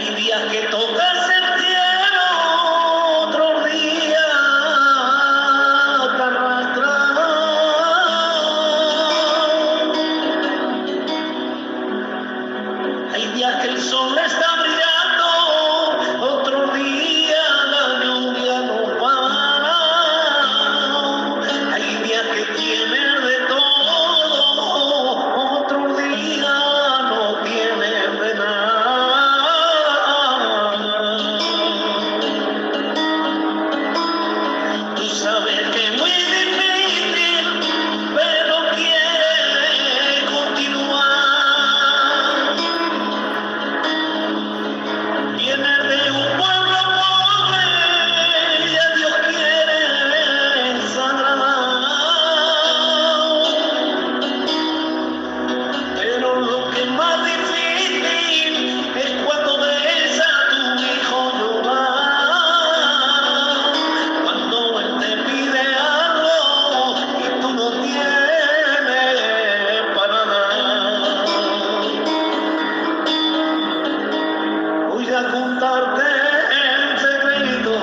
Hay días que tocas el cielo, otros días te arrastran. Hay días que el sol está brillando, otros días la lluvia no para. Hay días que tienes de todo, otros días no tienes de nada. Tú sabes que es muy difícil, pero quieres continuar. Vienes de un pueblo pobre y a Dios quieres agradar. Pero lo que es más difícil es cuando ves a tu hijo llorar. Cuando él te pide algo y tú no tienes para dar. Voy a contarte el secreto.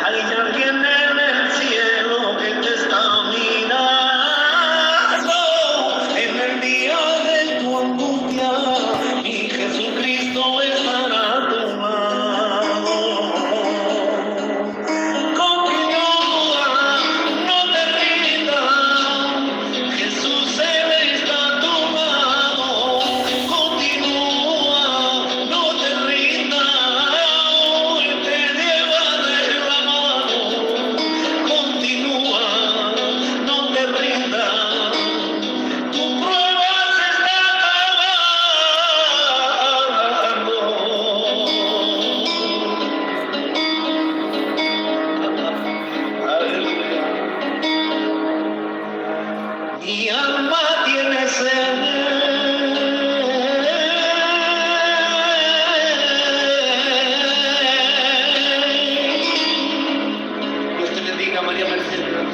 Hay alguien en el cielo que te está mirando. En el día de tu angustia, mi Jesucristo estará a tu lado. Continúa, no te rindas. Jesús Él está a tu lado. Continúa, no te rindas. Él te lleva de la mano. Continúa, no te rindas. Tu prueba se está acabando. Aleluya. Mi alma tiene sed. Dios te bendiga, María Mercedes.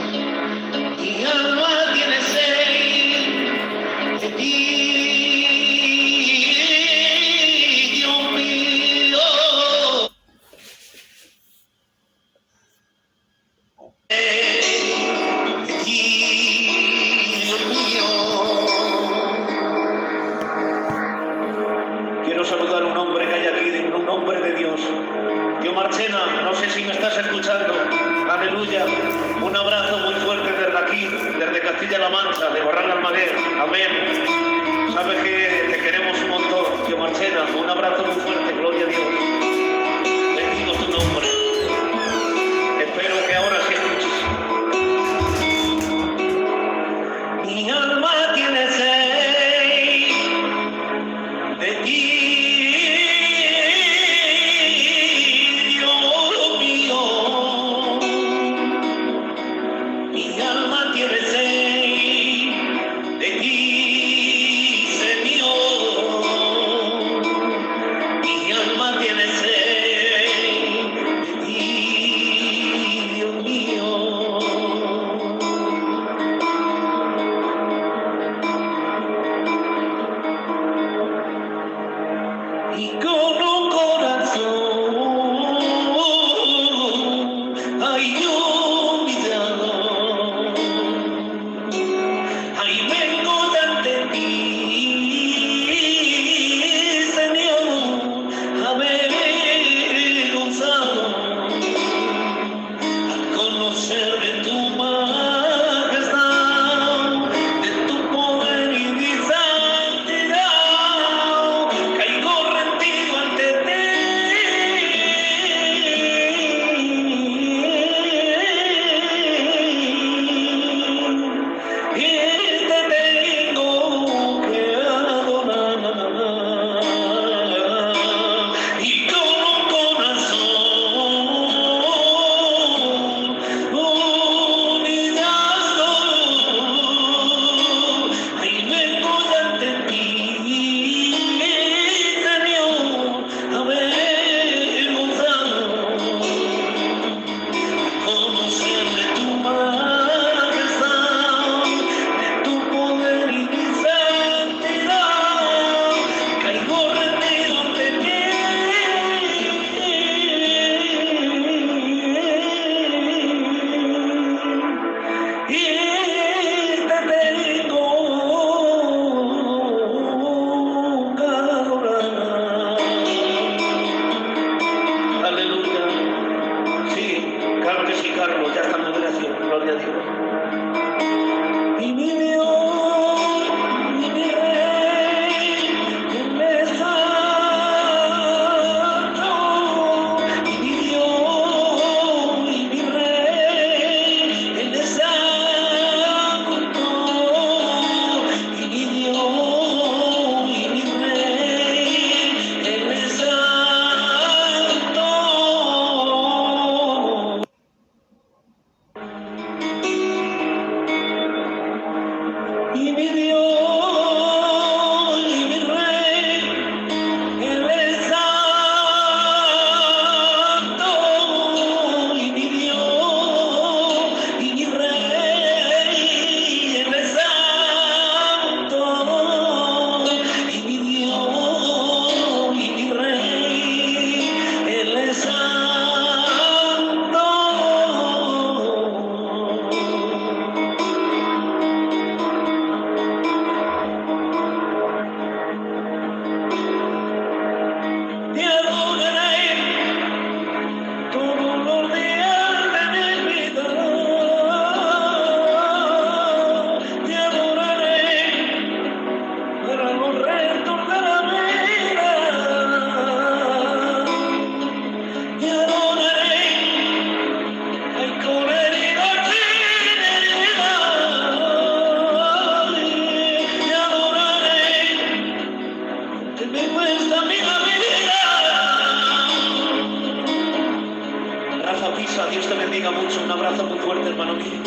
Mi alma tiene sed de ti, Dios mío. De ti, Dios mío. Quiero saludar a un hombre que hay aquí, un hombre de Dios. Tío Marchena, no sé si me estás escuchando. Aleluya. Un abrazo muy fuerte desde aquí, desde Castilla-La Mancha, de Barranca Almaguer. Amén. Sabes que te queremos un montón, tío Marchena. Un abrazo muy fuerte, gloria a Dios. Bendigo tu nombre. Espero que ahora sí escuches. Mi alma tiene sed de ti, Dios mío. Mi alma tiene sed de ti, Señor. Mi alma tiene sed de ti, Dios mío. Y con un corazón ay humillado, ay vengo ante ti, Señor, avergonzado al conocer de tu majestad, de tu poder y mi santidad. Caigo rendido ante te adoraré todos los días de mi vida, te adoraré para los restos de la vida, te adoraré, ay, con heridas sin herida, te adoraré, que me cuesta mi vida. Rafa Pisa, Dios te bendiga mucho, un abrazo muy fuerte, hermano mío.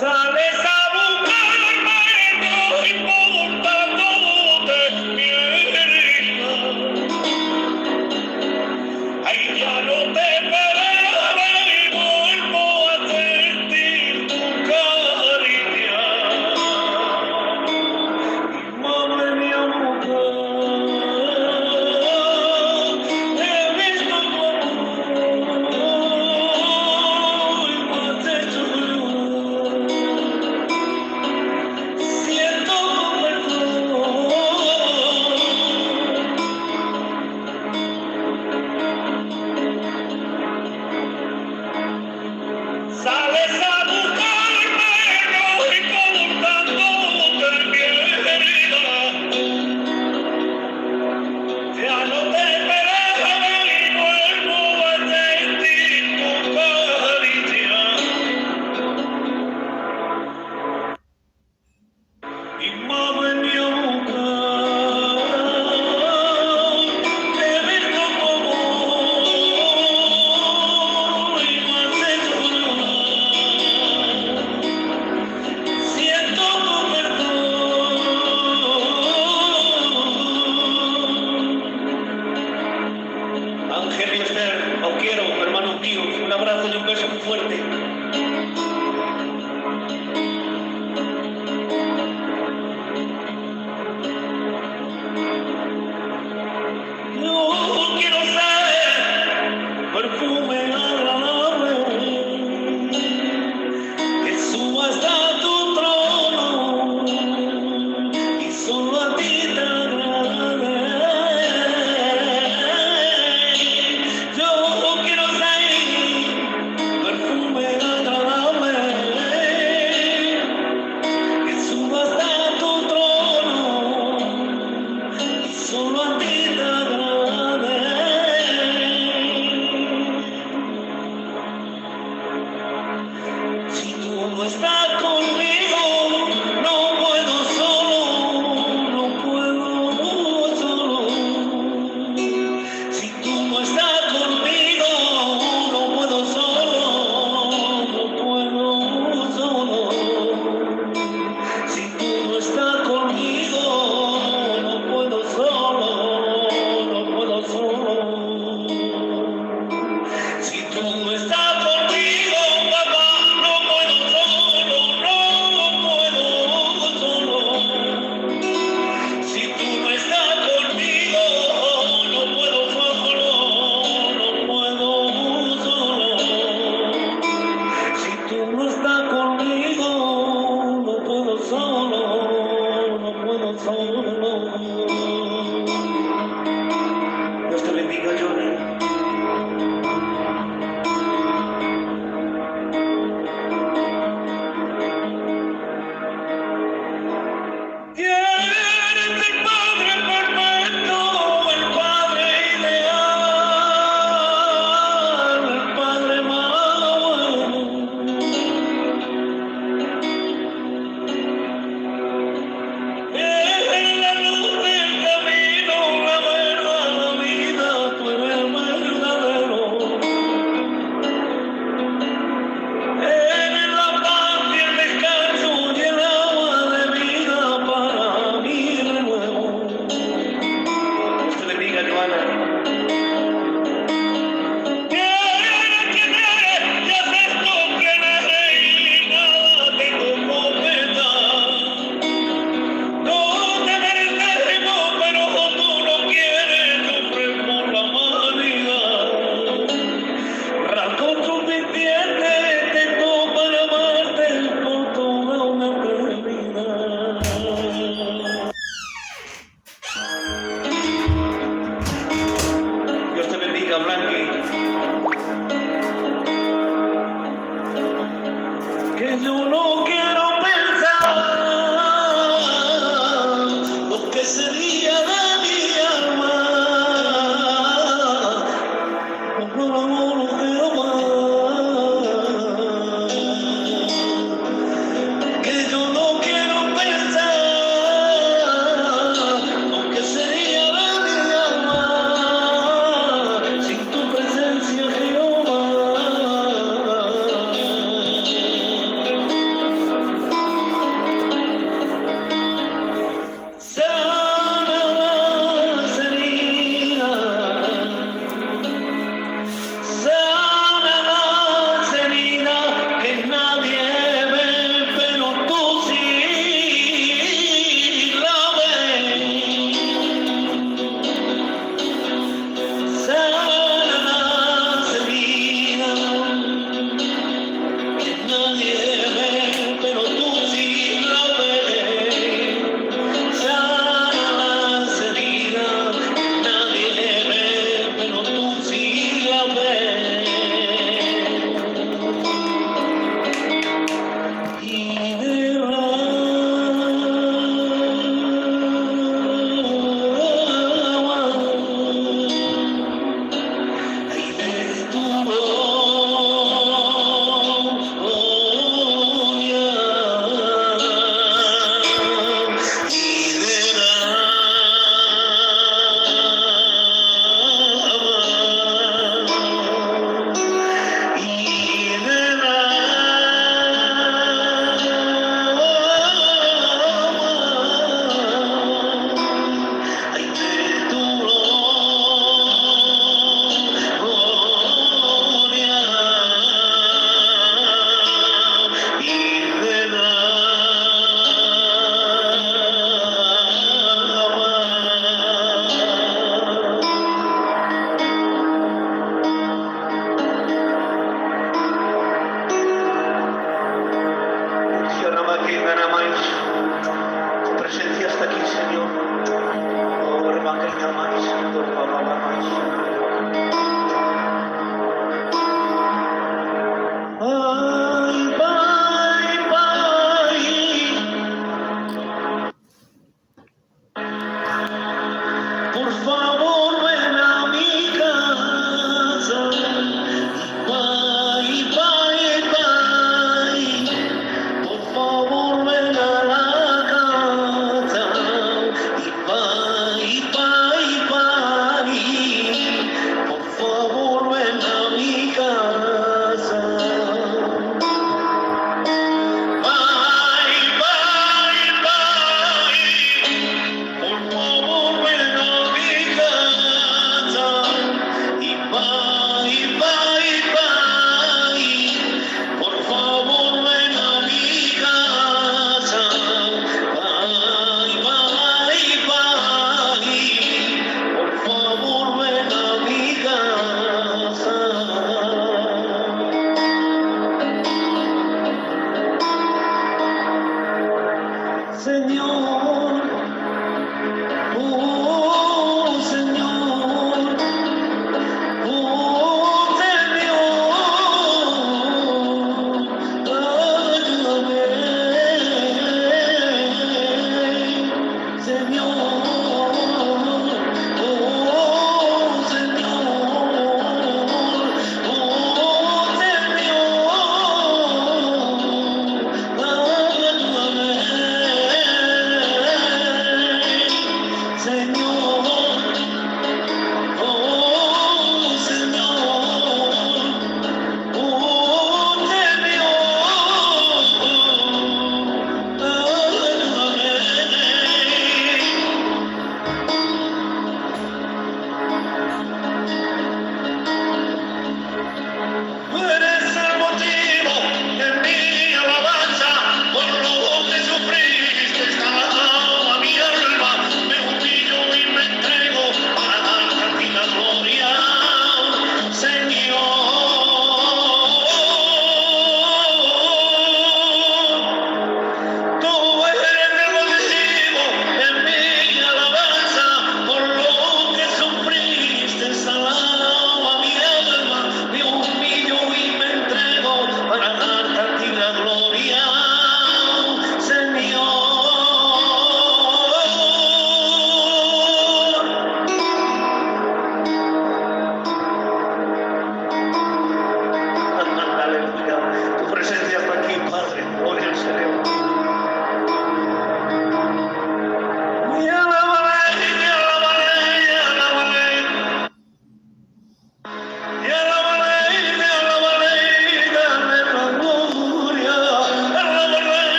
Sales a buscarme, no importándote mi herida. Ay, ya no te esperaba y vuelvo a sentir tu caricia. Mami, mi amor, he visto tu amor y me has hecho llorar. Siento tu perdón. Sales a buscarme, no importándote mi herida. Ya no te esperaba y vuelvo a sentir tu caricia. Y mami, mi boca, he visto tu amor y me has hecho llorar. Siento tu perdón. Ángel y Esther, os quiero, hermanos míos, un abrazo y un beso muy fuerte. Yo quiero ser perfume agradable que suba hasta tu trono y solo a ti te agrade. Yo quiero ser perfume agradable que suba hasta tu trono y solo a ti te agrade. Si tú no estás conmigo, no puedo solo, no puedo solo. Si tú no estás conmigo, no puedo solo, no puedo solo. Si tú no estás conmigo, no puedo solo, no puedo solo. Si tú no estás conmigo, papá, no puedo solo, no puedo solo. Si tú no estás conmigo, no puedo solo, no puedo solo. que yo no quiero pensar lo que sería de mi alma. No quiero más. Que yo no quiero pensar lo que sería de mi alma sin tu presencia, Jehová.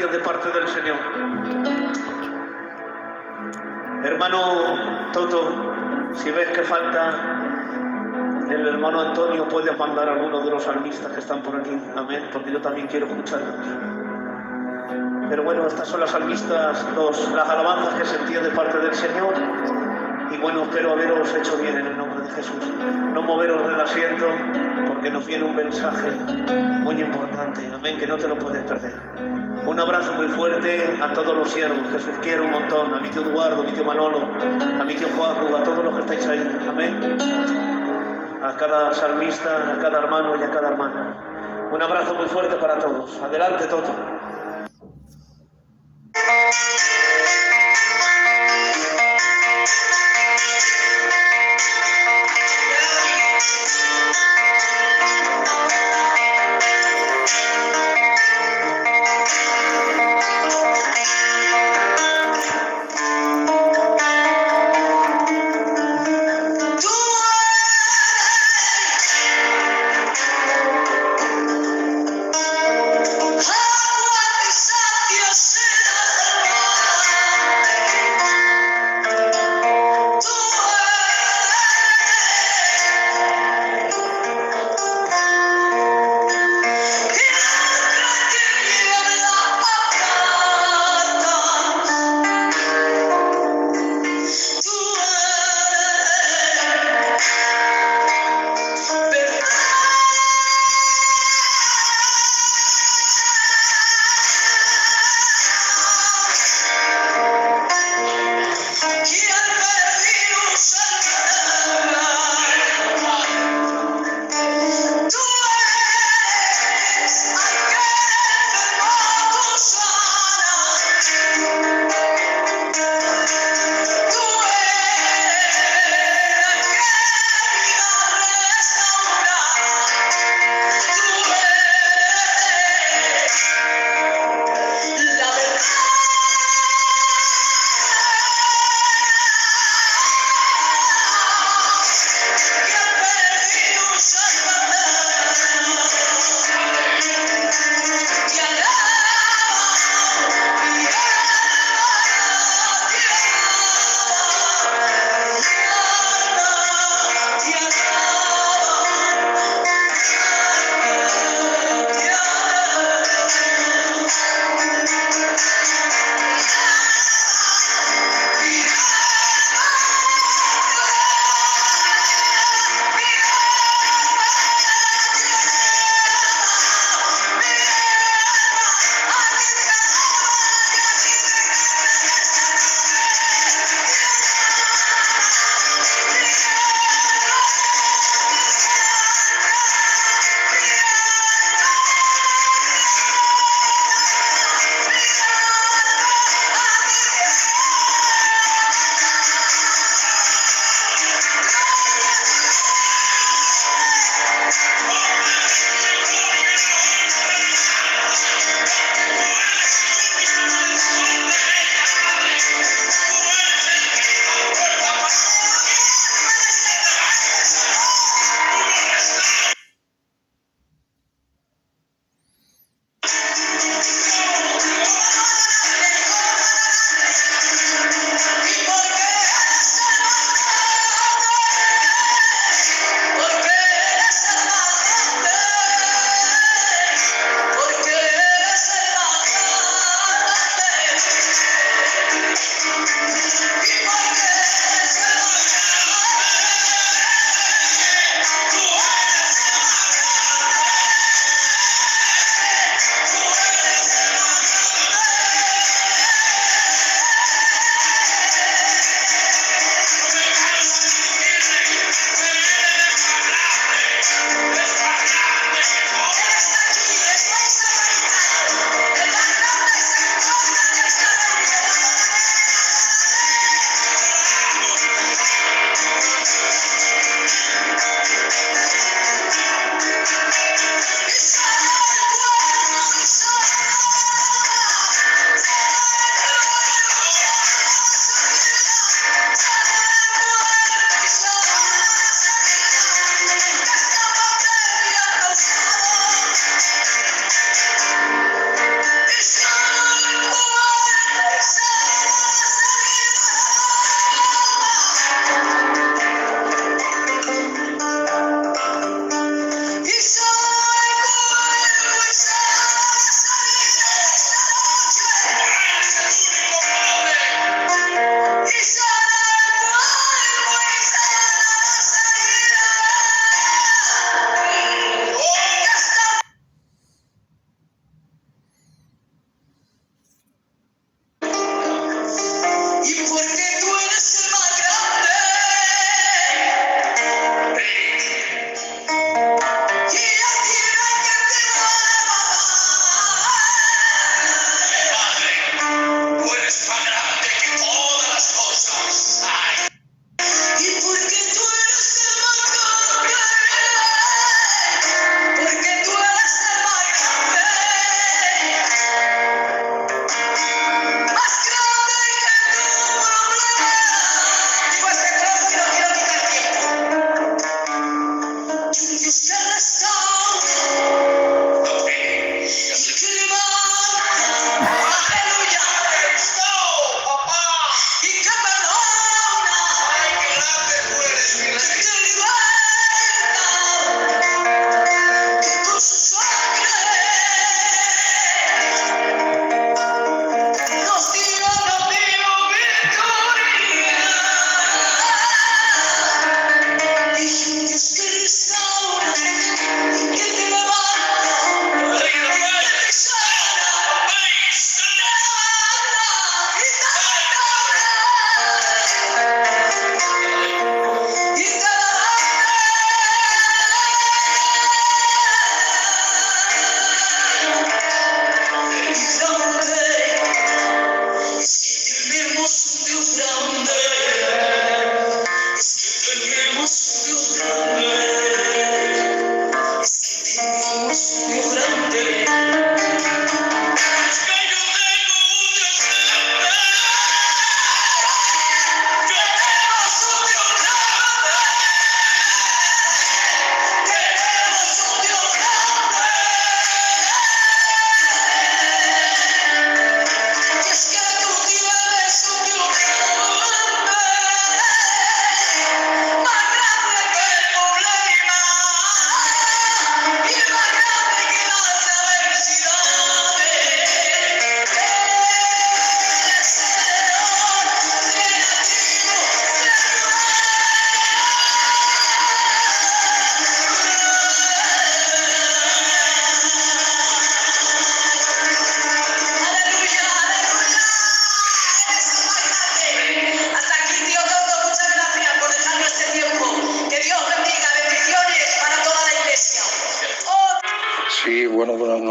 sentido de parte del Señor. Hermano Toto, si ves que falta el hermano Antonio, puedes mandar a alguno de los salmistas que están por aquí, amén, porque yo también quiero escucharlos. Pero bueno, estas son las salmistas, las alabanzas que sentí de parte del Señor. Y bueno, espero haberos hecho bien en el nombre de Jesús. No moveros del asiento, porque nos viene un mensaje muy importante, amén, que no te lo puedes perder. Un abrazo muy fuerte a todos los siervos, que os quiero un montón, a mi tío Eduardo, a mi tío Manolo, a mi tío Juanjo, a todos los que estáis ahí, amén. A cada salmista, a cada hermano y a cada hermana. Un abrazo muy fuerte para todos. Adelante, Toto. Oh!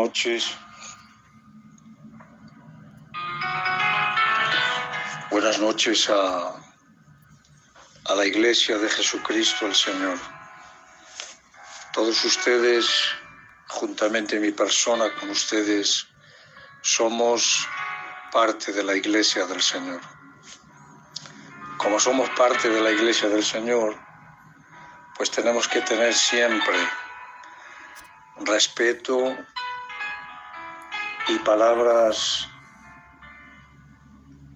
noches. Buenas noches a la Iglesia de Jesucristo el Señor. Todos ustedes, juntamente mi persona con ustedes, somos parte de la Iglesia del Señor. Como somos parte de la Iglesia del Señor, pues tenemos que tener siempre respeto y palabras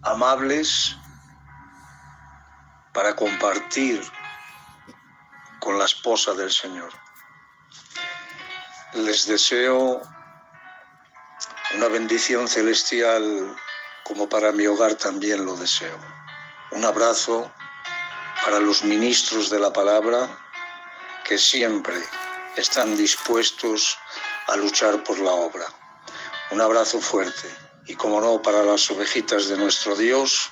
amables para compartir con la esposa del Señor. Les deseo una bendición celestial, como para mi hogar también lo deseo. Un abrazo para los ministros de la palabra que siempre están dispuestos a luchar por la obra. Un abrazo fuerte y, como no, para las ovejitas de nuestro Dios,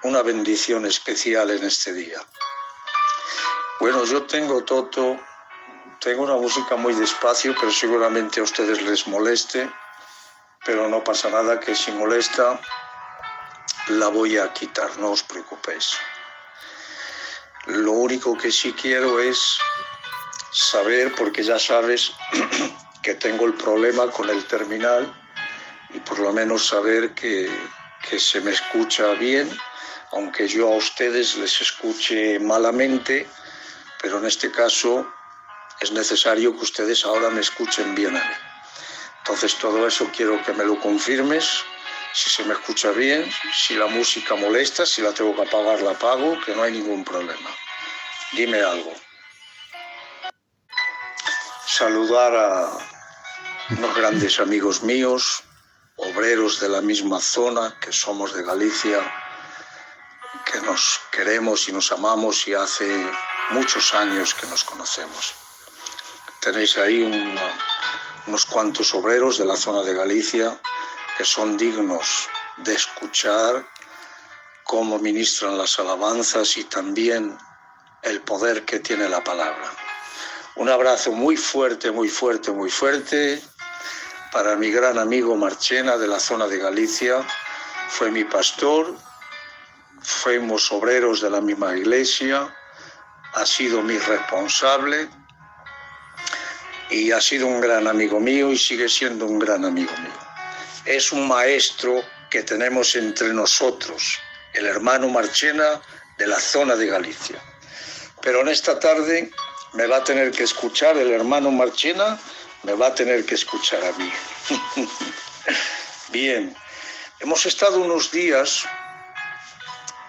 una bendición especial en este día. Bueno, yo tengo una música muy despacio, pero seguramente a ustedes les moleste, pero no pasa nada, que si molesta la voy a quitar, no os preocupéis. Lo único que sí quiero es saber, porque ya sabes que tengo el problema con el terminal, y por lo menos saber que se me escucha bien, aunque yo a ustedes les escuche malamente, pero en este caso es necesario que ustedes ahora me escuchen bien a mí. Entonces todo eso quiero que me lo confirmes, si se me escucha bien, si la música molesta, si la tengo que apagar la apago, que no hay ningún problema. Dime algo. Saludar a unos grandes amigos míos, obreros de la misma zona, que somos de Galicia, que nos queremos y nos amamos y hace muchos años que nos conocemos. Tenéis ahí unos cuantos obreros de la zona de Galicia que son dignos de escuchar cómo ministran las alabanzas y también el poder que tiene la palabra. Un abrazo muy fuerte, muy fuerte, muy fuerte para mi gran amigo Marchena de la zona de Galicia. Fue mi pastor, fuimos obreros de la misma iglesia, ha sido mi responsable y ha sido un gran amigo mío y sigue siendo un gran amigo mío. Es un maestro que tenemos entre nosotros, el hermano Marchena de la zona de Galicia. Pero en esta tarde me va a tener que escuchar el hermano Marchena, me va a tener que escuchar a mí. Bien, hemos estado unos días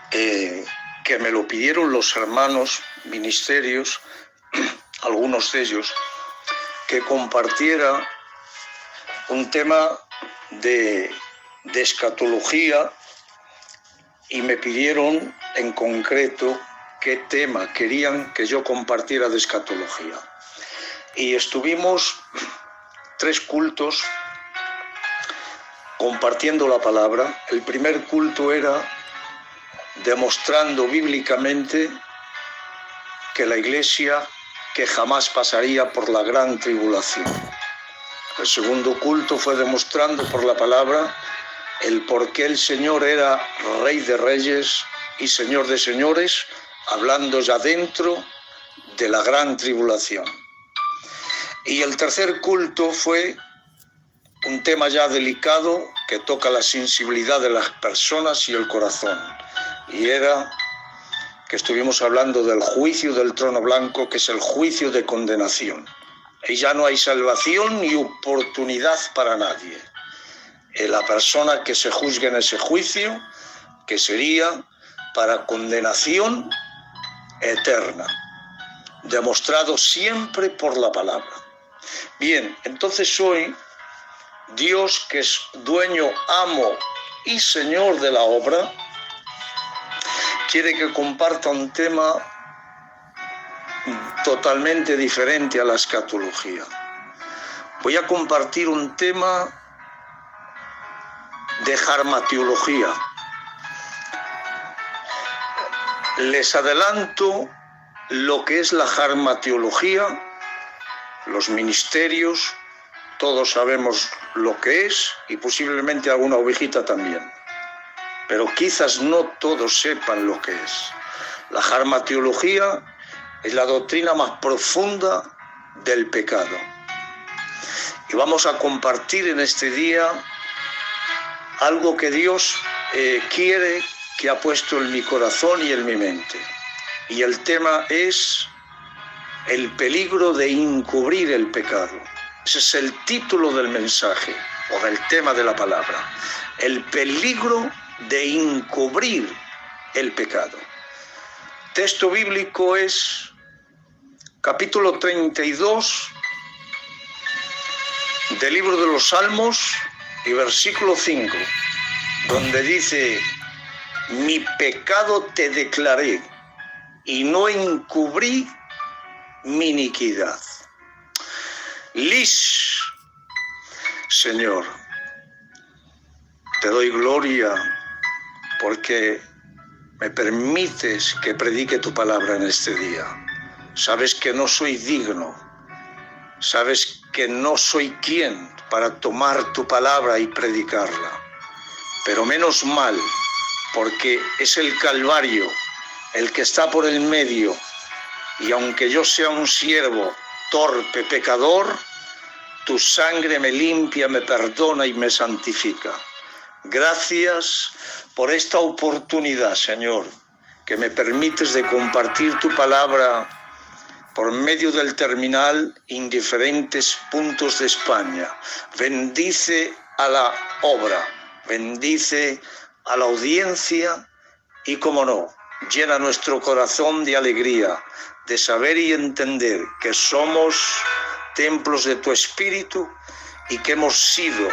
que me lo pidieron los hermanos ministerios, algunos de ellos, que compartiera un tema de escatología, y me pidieron en concreto qué tema querían que yo compartiera de escatología. Y estuvimos 3 cultos compartiendo la palabra. El primer culto era demostrando bíblicamente que la iglesia que jamás pasaría por la gran tribulación. El segundo culto fue demostrando por la palabra el por qué el Señor era Rey de Reyes y Señor de Señores, hablando ya dentro de la gran tribulación. Y el tercer culto fue un tema ya delicado que toca la sensibilidad de las personas y el corazón. Y era que estuvimos hablando del juicio del trono blanco, que es el juicio de condenación. Y ya no hay salvación ni oportunidad para nadie. La persona que se juzgue en ese juicio, que sería para condenación eterna, demostrado siempre por la palabra. Bien, entonces hoy Dios, que es dueño, amo y Señor de la obra, quiere que comparta un tema totalmente diferente a la escatología. Voy a compartir un tema de jarmatiología. Les adelanto lo que es la jarmatiología, los ministerios, todos sabemos lo que es y posiblemente alguna ovejita también. Pero quizás no todos sepan lo que es. La jarmateología es la doctrina más profunda del pecado. Y vamos a compartir en este día algo que Dios quiere, que ha puesto en mi corazón y en mi mente. Y el tema es el peligro de encubrir el pecado. Ese es el título del mensaje o del tema de la palabra. El peligro de encubrir el pecado. Texto bíblico es capítulo 32 del libro de los Salmos y versículo 5, donde dice: mi pecado te declaré y no encubrí mi iniquidad. Lis, Señor, te doy gloria porque me permites que predique tu palabra en este día. Sabes que no soy digno, sabes que no soy quien para tomar tu palabra y predicarla. Pero menos mal, porque es el Calvario el que está por el medio, y aunque yo sea un siervo torpe, pecador, tu sangre me limpia, me perdona y me santifica. Gracias por esta oportunidad, Señor, que me permites de compartir tu palabra por medio del terminal en diferentes puntos de España. Bendice a la obra, bendice a la audiencia y, como no, llena nuestro corazón de alegría, de saber y entender que somos templos de tu Espíritu y que hemos sido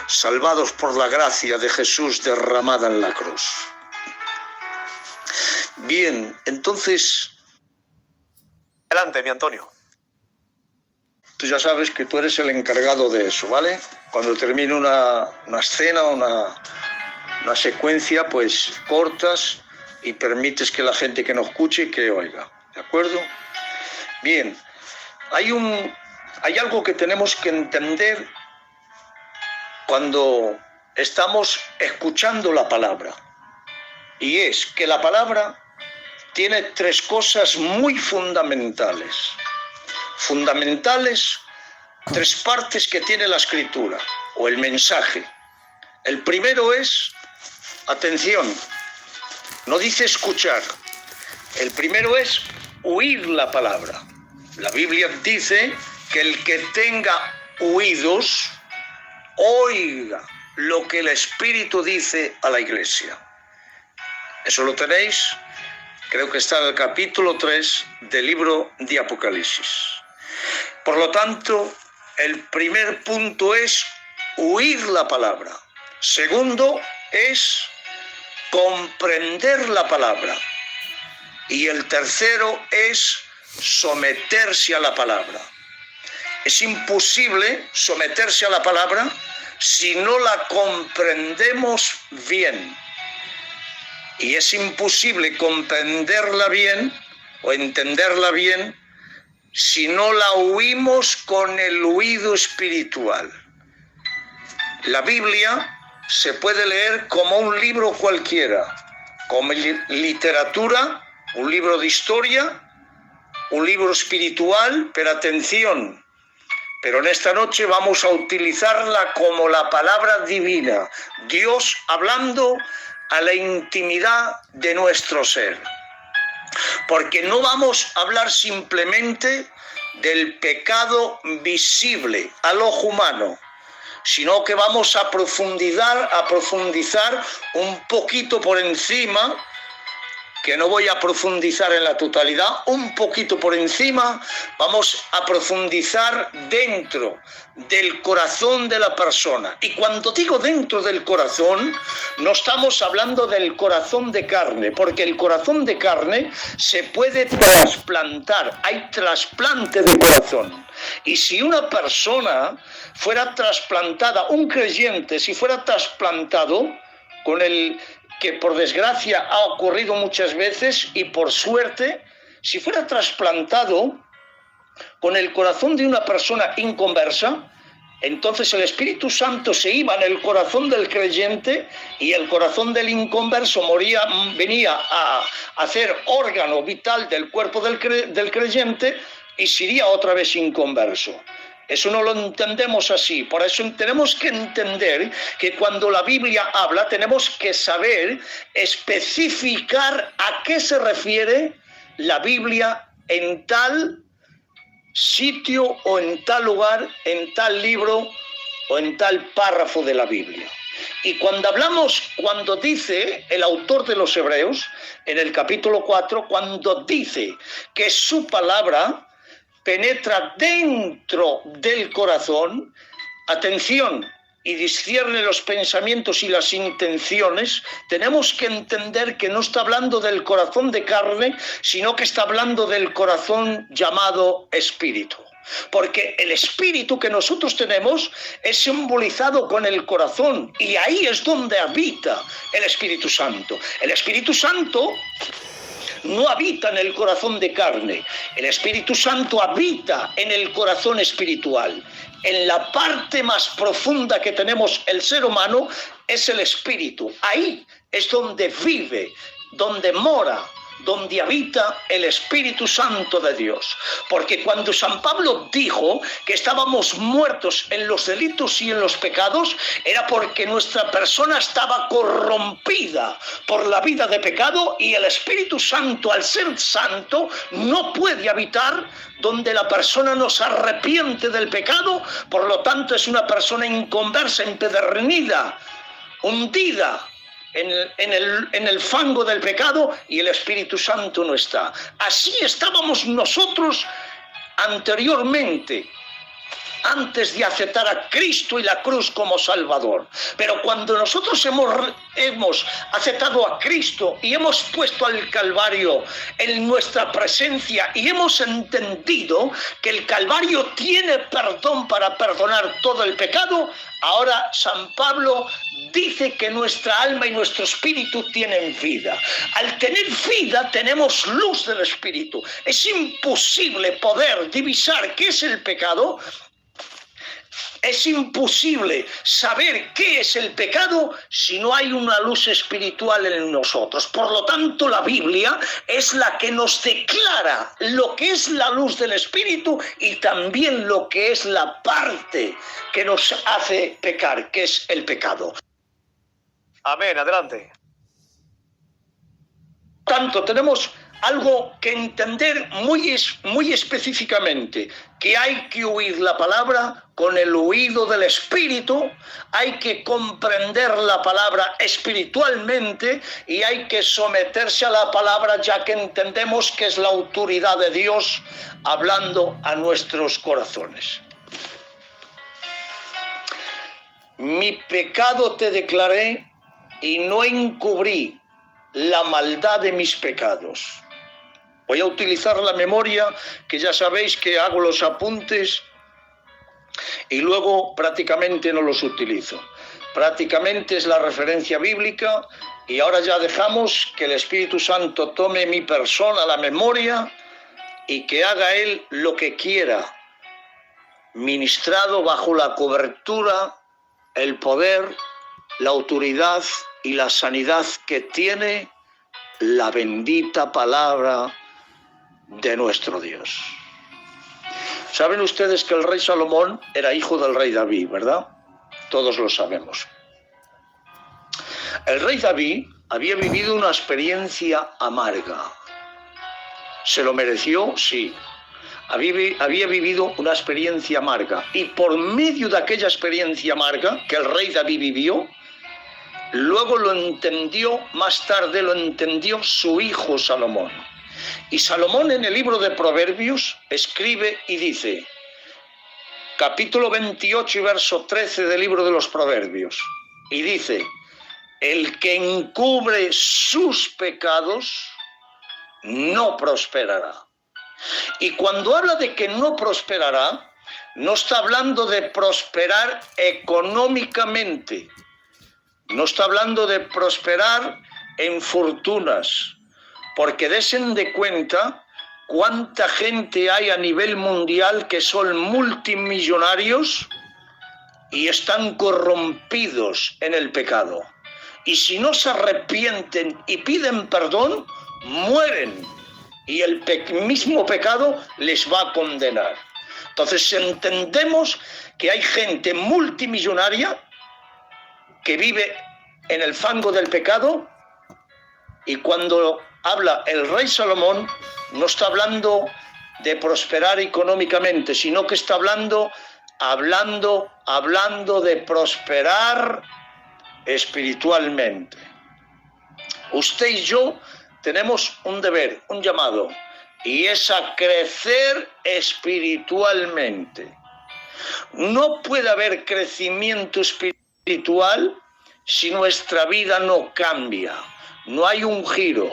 salvados por la gracia de Jesús derramada en la cruz. Bien, entonces, adelante, mi Antonio. Tú ya sabes que tú eres el encargado de eso, ¿vale? Cuando termine una escena, una secuencia, pues cortas y permites que la gente que nos escuche que oiga, ¿de acuerdo? Bien, hay algo que tenemos que entender cuando estamos escuchando la palabra, y es que la palabra tiene tres cosas muy fundamentales. Tres partes que tiene la escritura o el mensaje. El primero es, atención, no dice escuchar. El primero es oír la palabra. La Biblia dice que el que tenga oídos, oiga lo que el Espíritu dice a la iglesia. Eso lo tenéis, creo que está en el capítulo 3 del libro de Apocalipsis. Por lo tanto, el primer punto es oír la palabra. Segundo es comprender la palabra. Y el tercero es someterse a la palabra. Es imposible someterse a la palabra si no la comprendemos bien. Y es imposible comprenderla bien o entenderla bien si no la oímos con el oído espiritual. La Biblia se puede leer como un libro cualquiera, como literatura, un libro de historia, un libro espiritual, pero atención, pero en esta noche vamos a utilizarla como la palabra divina, Dios hablando a la intimidad de nuestro ser. Porque no vamos a hablar simplemente del pecado visible al ojo humano, sino que vamos a profundizar un poquito por encima, que no voy a profundizar en la totalidad, un poquito por encima, vamos a profundizar dentro del corazón de la persona. Y cuando digo dentro del corazón, no estamos hablando del corazón de carne, porque el corazón de carne se puede trasplantar, hay trasplante de corazón. Y si una persona fuera trasplantada, un creyente, si fuera trasplantado con el que por desgracia ha ocurrido muchas veces y por suerte, si fuera trasplantado con el corazón de una persona inconversa, entonces el Espíritu Santo se iba en el corazón del creyente y el corazón del inconverso venía a hacer órgano vital del cuerpo del creyente y sería otra vez inconverso. Eso no lo entendemos así. Por eso tenemos que entender que cuando la Biblia habla tenemos que saber especificar a qué se refiere la Biblia en tal sitio o en tal lugar, en tal libro o en tal párrafo de la Biblia. Y cuando dice el autor de los Hebreos, en el capítulo 4, cuando dice que su palabra penetra dentro del corazón, atención, y discierne los pensamientos y las intenciones, tenemos que entender que no está hablando del corazón de carne, sino que está hablando del corazón llamado espíritu. Porque el espíritu que nosotros tenemos es simbolizado con el corazón y ahí es donde habita el Espíritu Santo. El Espíritu Santo no habita en el corazón de carne, el Espíritu Santo habita en el corazón espiritual. En la parte más profunda que tenemos el ser humano es el espíritu. Ahí es donde vive, donde mora, donde habita el Espíritu Santo de Dios. Porque cuando San Pablo dijo que estábamos muertos en los delitos y en los pecados, era porque nuestra persona estaba corrompida por la vida de pecado y el Espíritu Santo, al ser santo, no puede habitar donde la persona no se arrepiente del pecado, por lo tanto es una persona inconversa, empedernida, hundida en el fango del pecado y el Espíritu Santo no está. Así estábamos nosotros anteriormente, antes de aceptar a Cristo y la cruz como Salvador. Pero cuando nosotros hemos aceptado a Cristo y hemos puesto al Calvario en nuestra presencia y hemos entendido que el Calvario tiene perdón para perdonar todo el pecado, ahora San Pablo dice que nuestra alma y nuestro espíritu tienen vida. Al tener vida tenemos luz del espíritu. Es imposible poder divisar qué es el pecado. Es imposible saber qué es el pecado si no hay una luz espiritual en nosotros. Por lo tanto, la Biblia es la que nos declara lo que es la luz del espíritu y también lo que es la parte que nos hace pecar, que es el pecado. Amén, adelante. Por tanto, tenemos algo que entender muy específicamente, que hay que oír la palabra con el oído del Espíritu, hay que comprender la palabra espiritualmente y hay que someterse a la palabra, ya que entendemos que es la autoridad de Dios hablando a nuestros corazones. Mi pecado te declaré y no encubrí la maldad de mis pecados. Voy a utilizar la memoria, que ya sabéis que hago los apuntes y luego prácticamente no los utilizo. Prácticamente es la referencia bíblica y ahora ya dejamos que el Espíritu Santo tome mi persona, la memoria, y que haga Él lo que quiera, ministrado bajo la cobertura, el poder, la autoridad y la sanidad que tiene la bendita palabra de nuestro Dios. Saben ustedes que el rey Salomón era hijo del rey David, ¿verdad? Todos lo sabemos. El rey David había vivido una experiencia amarga. ¿Se lo mereció? Sí. Había vivido una experiencia amarga. Y por medio de aquella experiencia amarga que el rey David vivió, luego lo entendió, más tarde lo entendió su hijo Salomón. Y Salomón en el libro de Proverbios escribe y dice, capítulo 28 y verso 13 del libro de los Proverbios, y dice, el que encubre sus pecados no prosperará. Y cuando habla de que no prosperará, no está hablando de prosperar económicamente, no está hablando de prosperar en fortunas, porque desen de cuenta cuánta gente hay a nivel mundial que son multimillonarios y están corrompidos en el pecado. Y si no se arrepienten y piden perdón, mueren. Y el mismo pecado les va a condenar. Entonces entendemos que hay gente multimillonaria que vive en el fango del pecado, y cuando habla el rey Salomón no está hablando de prosperar económicamente, sino que está hablando de prosperar espiritualmente. Usted y yo tenemos un deber, un llamado, y es a crecer espiritualmente. No puede haber crecimiento espiritual si nuestra vida no cambia, no hay un giro.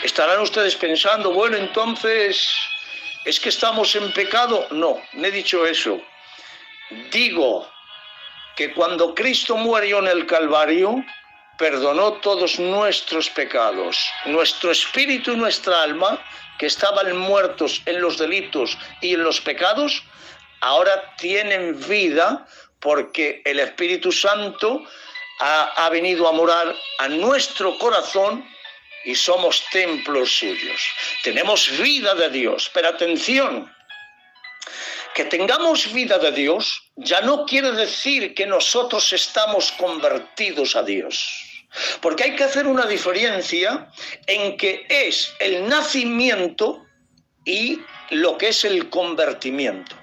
Estarán ustedes pensando, bueno, entonces, ¿es que estamos en pecado? No, no he dicho eso. Digo que cuando Cristo murió en el Calvario, perdonó todos nuestros pecados. Nuestro espíritu y nuestra alma, que estaban muertos en los delitos y en los pecados, ahora tienen vida porque el Espíritu Santo ha venido a morar a nuestro corazón y somos templos suyos. Tenemos vida de Dios, pero atención, que tengamos vida de Dios ya no quiere decir que nosotros estamos convertidos a Dios. Porque hay que hacer una diferencia en que es el nacimiento y lo que es el convertimiento.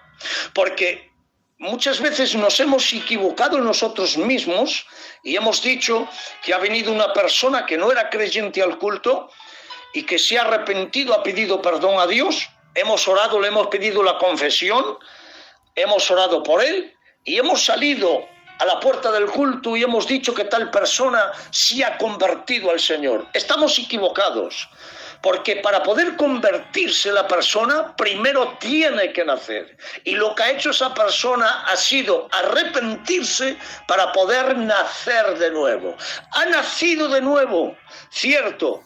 Porque muchas veces nos hemos equivocado nosotros mismos y hemos dicho que ha venido una persona que no era creyente al culto y que se ha arrepentido, ha pedido perdón a Dios, hemos orado, le hemos pedido la confesión, hemos orado por él y hemos salido a la puerta del culto y hemos dicho que tal persona se ha convertido al Señor. Estamos equivocados, porque para poder convertirse la persona, primero tiene que nacer. Y lo que ha hecho esa persona ha sido arrepentirse para poder nacer de nuevo. Ha nacido de nuevo, cierto.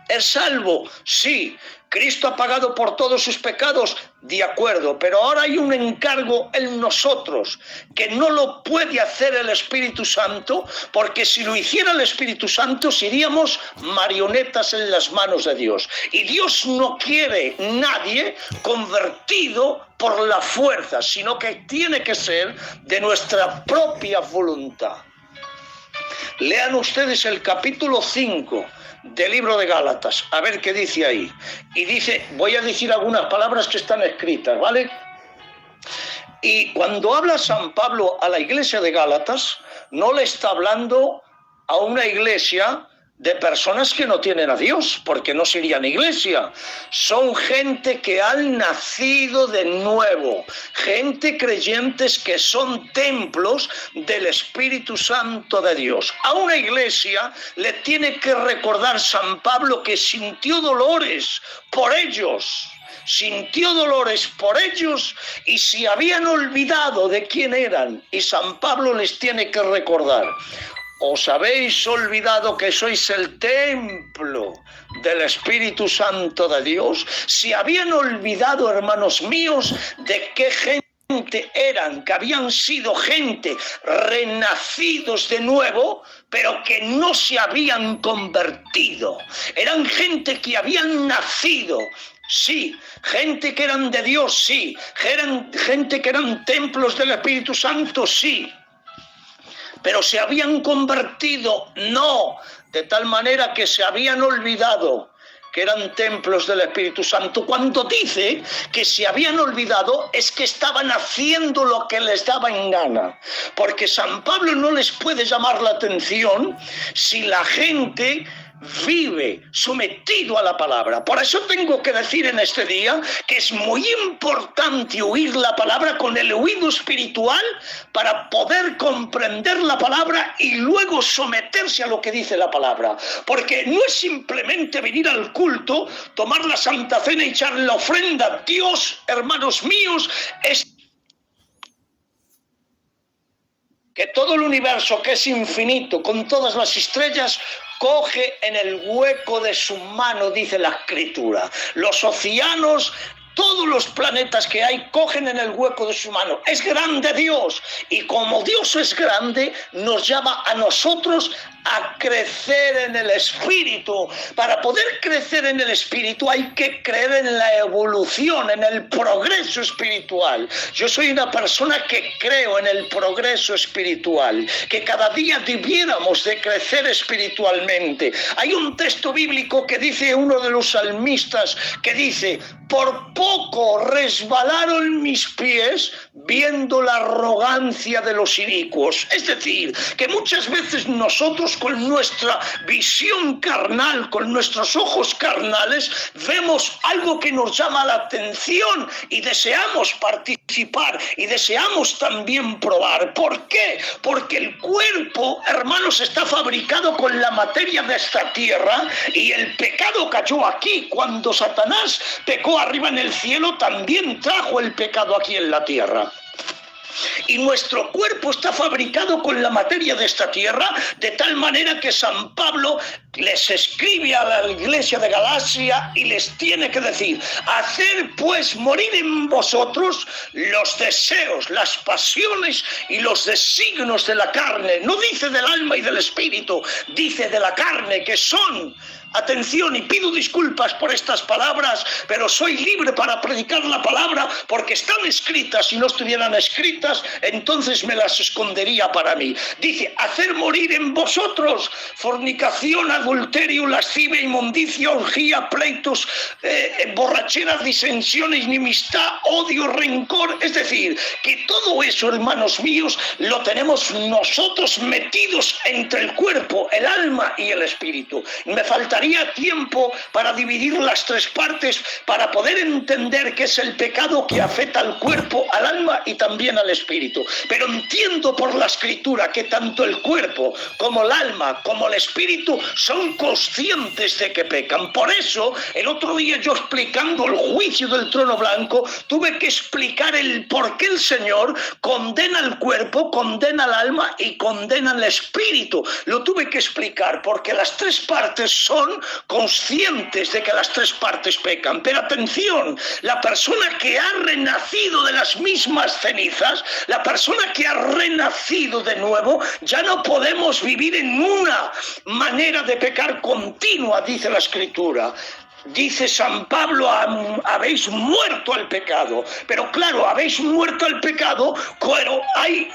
¿Es salvo? Sí. ¿Cristo ha pagado por todos sus pecados? De acuerdo, pero ahora hay un encargo en nosotros que no lo puede hacer el Espíritu Santo, porque si lo hiciera el Espíritu Santo seríamos marionetas en las manos de Dios. Y Dios no quiere nadie convertido por la fuerza, sino que tiene que ser de nuestra propia voluntad. Lean ustedes el capítulo 5 del libro de Gálatas, a ver qué dice ahí. Y dice, voy a decir algunas palabras que están escritas, ¿vale? Y cuando habla San Pablo a la iglesia de Gálatas, no le está hablando a una iglesia de personas que no tienen a Dios, porque no serían iglesia. Son gente que han nacido de nuevo, gente creyentes que son templos del Espíritu Santo de Dios. A una iglesia le tiene que recordar San Pablo que sintió dolores por ellos. Sintió dolores por ellos y se habían olvidado de quién eran. Y San Pablo les tiene que recordar: os habéis olvidado que sois el templo del Espíritu Santo de Dios. Se habían olvidado, hermanos míos, de qué gente eran, que habían sido gente renacidos de nuevo, pero que no se habían convertido. Eran gente que habían nacido. Sí, gente que eran de Dios, sí. Gente que eran templos del Espíritu Santo, sí. Pero se habían convertido, no, de tal manera que se habían olvidado que eran templos del Espíritu Santo. Cuando dice que se habían olvidado, es que estaban haciendo lo que les daba en gana. Porque San Pablo no les puede llamar la atención si la gente vive sometido a la palabra. Por eso tengo que decir en este día que es muy importante oír la palabra con el oído espiritual para poder comprender la palabra y luego someterse a lo que dice la palabra. Porque no es simplemente venir al culto, tomar la Santa Cena y echar la ofrenda. Dios, hermanos míos, es que todo el universo, que es infinito, con todas las estrellas, coge en el hueco de su mano, dice la Escritura. Los océanos todos los planetas que hay cogen en el hueco de su mano. Es grande Dios, y como Dios es grande, nos llama a nosotros a crecer en el espíritu. Para poder crecer en el espíritu hay que creer en la evolución, en el progreso espiritual. Yo soy una persona que creo en el progreso espiritual, que cada día debiéramos de crecer espiritualmente. Hay un texto bíblico que dice uno de los salmistas, que dice: por poco resbalaron mis pies viendo la arrogancia de los inicuos. Es decir, que muchas veces nosotros, con nuestra visión carnal, con nuestros ojos carnales, vemos algo que nos llama la atención y deseamos participar y deseamos también probar. ¿Por qué? Porque el cuerpo, hermanos, está fabricado con la materia de esta tierra, y el pecado cayó aquí. Cuando Satanás pecó arriba en el cielo, también trajo el pecado aquí en la tierra. Y nuestro cuerpo está fabricado con la materia de esta tierra, de tal manera que San Pablo les escribe a la iglesia de Galacia y les tiene que decir: hacer pues morir en vosotros los deseos, las pasiones y los designios de la carne. No dice del alma y del espíritu, dice de la carne, que son... Atención, y pido disculpas por estas palabras, pero soy libre para predicar la palabra, porque están escritas. Si no estuvieran escritas, entonces me las escondería para mí. Dice: hacer morir en vosotros fornicación, adulterio, lascivia, inmundicia, orgía, pleitos, borracheras, disensiones, enemistad, odio, rencor. Es decir, que todo eso, hermanos míos, lo tenemos nosotros metidos entre el cuerpo, el alma y el espíritu. Me faltaría tiempo para dividir las tres partes, para poder entender qué es el pecado que afecta al cuerpo, al alma y también al espíritu. Pero entiendo por la escritura que tanto el cuerpo como el alma como el espíritu son conscientes de que pecan. Por eso, el otro día, yo explicando el juicio del trono blanco, tuve que explicar el por qué el Señor condena el cuerpo, condena el alma y condena el espíritu. Lo tuve que explicar porque las tres partes son conscientes de que las tres partes pecan. Pero atención, la persona que ha renacido de las mismas cenizas, la persona que ha renacido de nuevo, ya no podemos vivir en una manera de pecar continua, dice la Escritura. Dice San Pablo: habéis muerto al pecado. Pero claro, habéis muerto al pecado, pero hay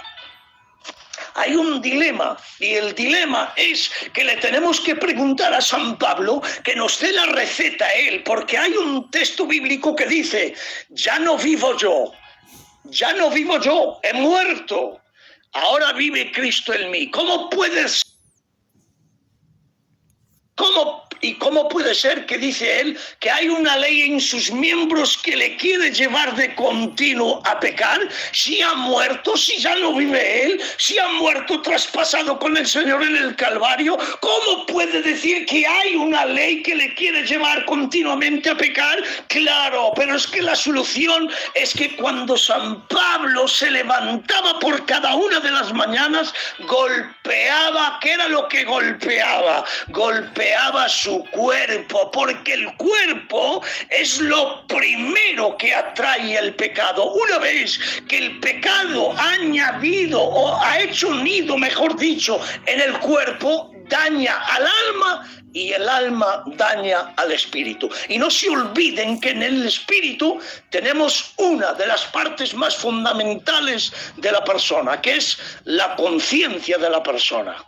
un dilema, y el dilema es que le tenemos que preguntar a San Pablo que nos dé la receta a él, porque hay un texto bíblico que dice: ya no vivo yo, he muerto, ahora vive Cristo en mí. ¿Cómo puede ser que dice él que hay una ley en sus miembros que le quiere llevar de continuo a pecar? Si ha muerto, si ya no vive él, si ha muerto traspasado con el Señor en el Calvario, ¿cómo puede decir que hay una ley que le quiere llevar continuamente a pecar? Claro, pero es que la solución es que cuando San Pablo se levantaba por cada una de las mañanas, golpeaba. ¿Qué era lo que golpeaba? Golpeaba su cuerpo, porque el cuerpo es lo primero que atrae el pecado. Una vez que el pecado ha añadido o ha hecho un nido, mejor dicho, en el cuerpo, daña al alma y el alma daña al espíritu. Y no se olviden que en el espíritu tenemos una de las partes más fundamentales de la persona, que es la conciencia de la persona.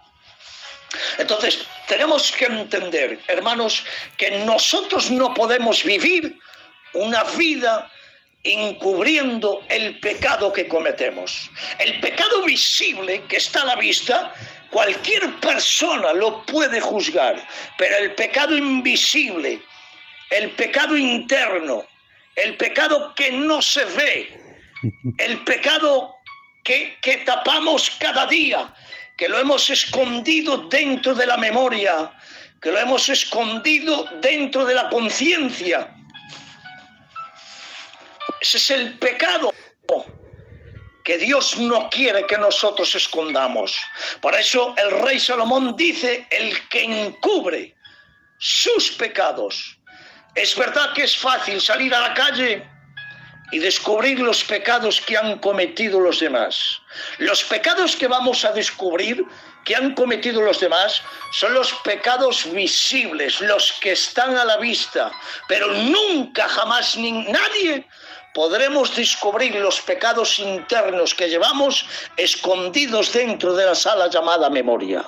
Entonces, tenemos que entender, hermanos, que nosotros no podemos vivir una vida encubriendo el pecado que cometemos. El pecado visible que está a la vista, cualquier persona lo puede juzgar, pero el pecado invisible, el pecado interno, el pecado que no se ve, el pecado que tapamos cada día, que lo hemos escondido dentro de la memoria, que lo hemos escondido dentro de la conciencia. Ese es el pecado que Dios no quiere que nosotros escondamos. Por eso el rey Salomón dice: el que encubre sus pecados. Es verdad que es fácil salir a la calle y descubrir los pecados que han cometido los demás. Los pecados que vamos a descubrir que han cometido los demás son los pecados visibles, los que están a la vista, pero nunca, jamás, nadie podremos descubrir los pecados internos que llevamos escondidos dentro de la sala llamada memoria.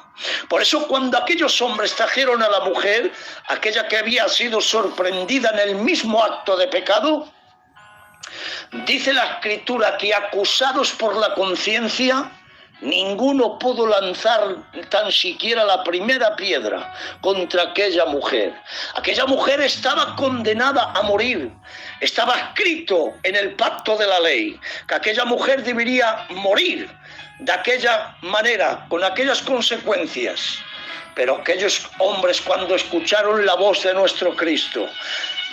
Por eso cuando aquellos hombres trajeron a la mujer, aquella que había sido sorprendida en el mismo acto de pecado, dice la Escritura que acusados por la conciencia, ninguno pudo lanzar tan siquiera la primera piedra contra aquella mujer. Aquella mujer estaba condenada a morir. Estaba escrito en el pacto de la ley que aquella mujer debería morir de aquella manera, con aquellas consecuencias. Pero aquellos hombres, cuando escucharon la voz de nuestro Cristo,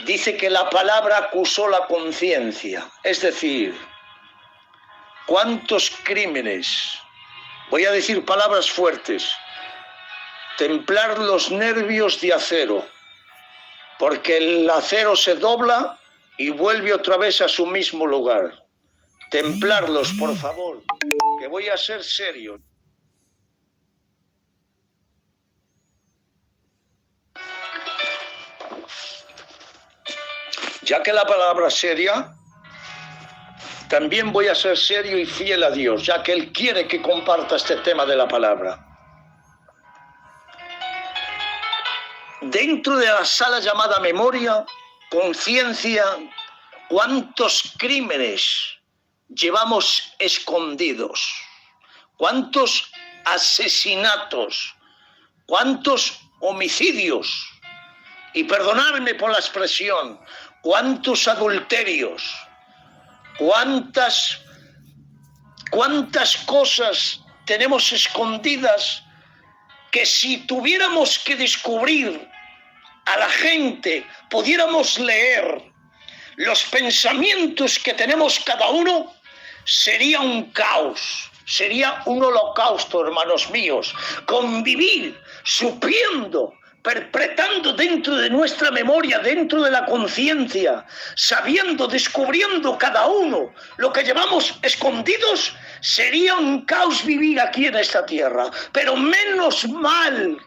dice que la palabra acusó la conciencia. Es decir, ¿cuántos crímenes? Voy a decir palabras fuertes. Templar los nervios de acero, porque el acero se dobla y vuelve otra vez a su mismo lugar. Templarlos, por favor, que voy a ser serio. Ya que la palabra es seria, también voy a ser serio y fiel a Dios, ya que Él quiere que comparta este tema de la palabra. Dentro de la sala llamada memoria, conciencia, ¿cuántos crímenes llevamos escondidos? ¿Cuántos asesinatos? ¿Cuántos homicidios? Y perdonadme por la expresión, ¿cuántos adulterios? ¿Cuántas cosas tenemos escondidas que si tuviéramos que descubrir a la gente, pudiéramos leer los pensamientos que tenemos cada uno, sería un caos, sería un holocausto, hermanos míos, convivir, supiendo, perpetrando dentro de nuestra memoria, dentro de la conciencia, sabiendo, descubriendo cada uno lo que llevamos escondidos, sería un caos vivir aquí en esta tierra. Pero menos mal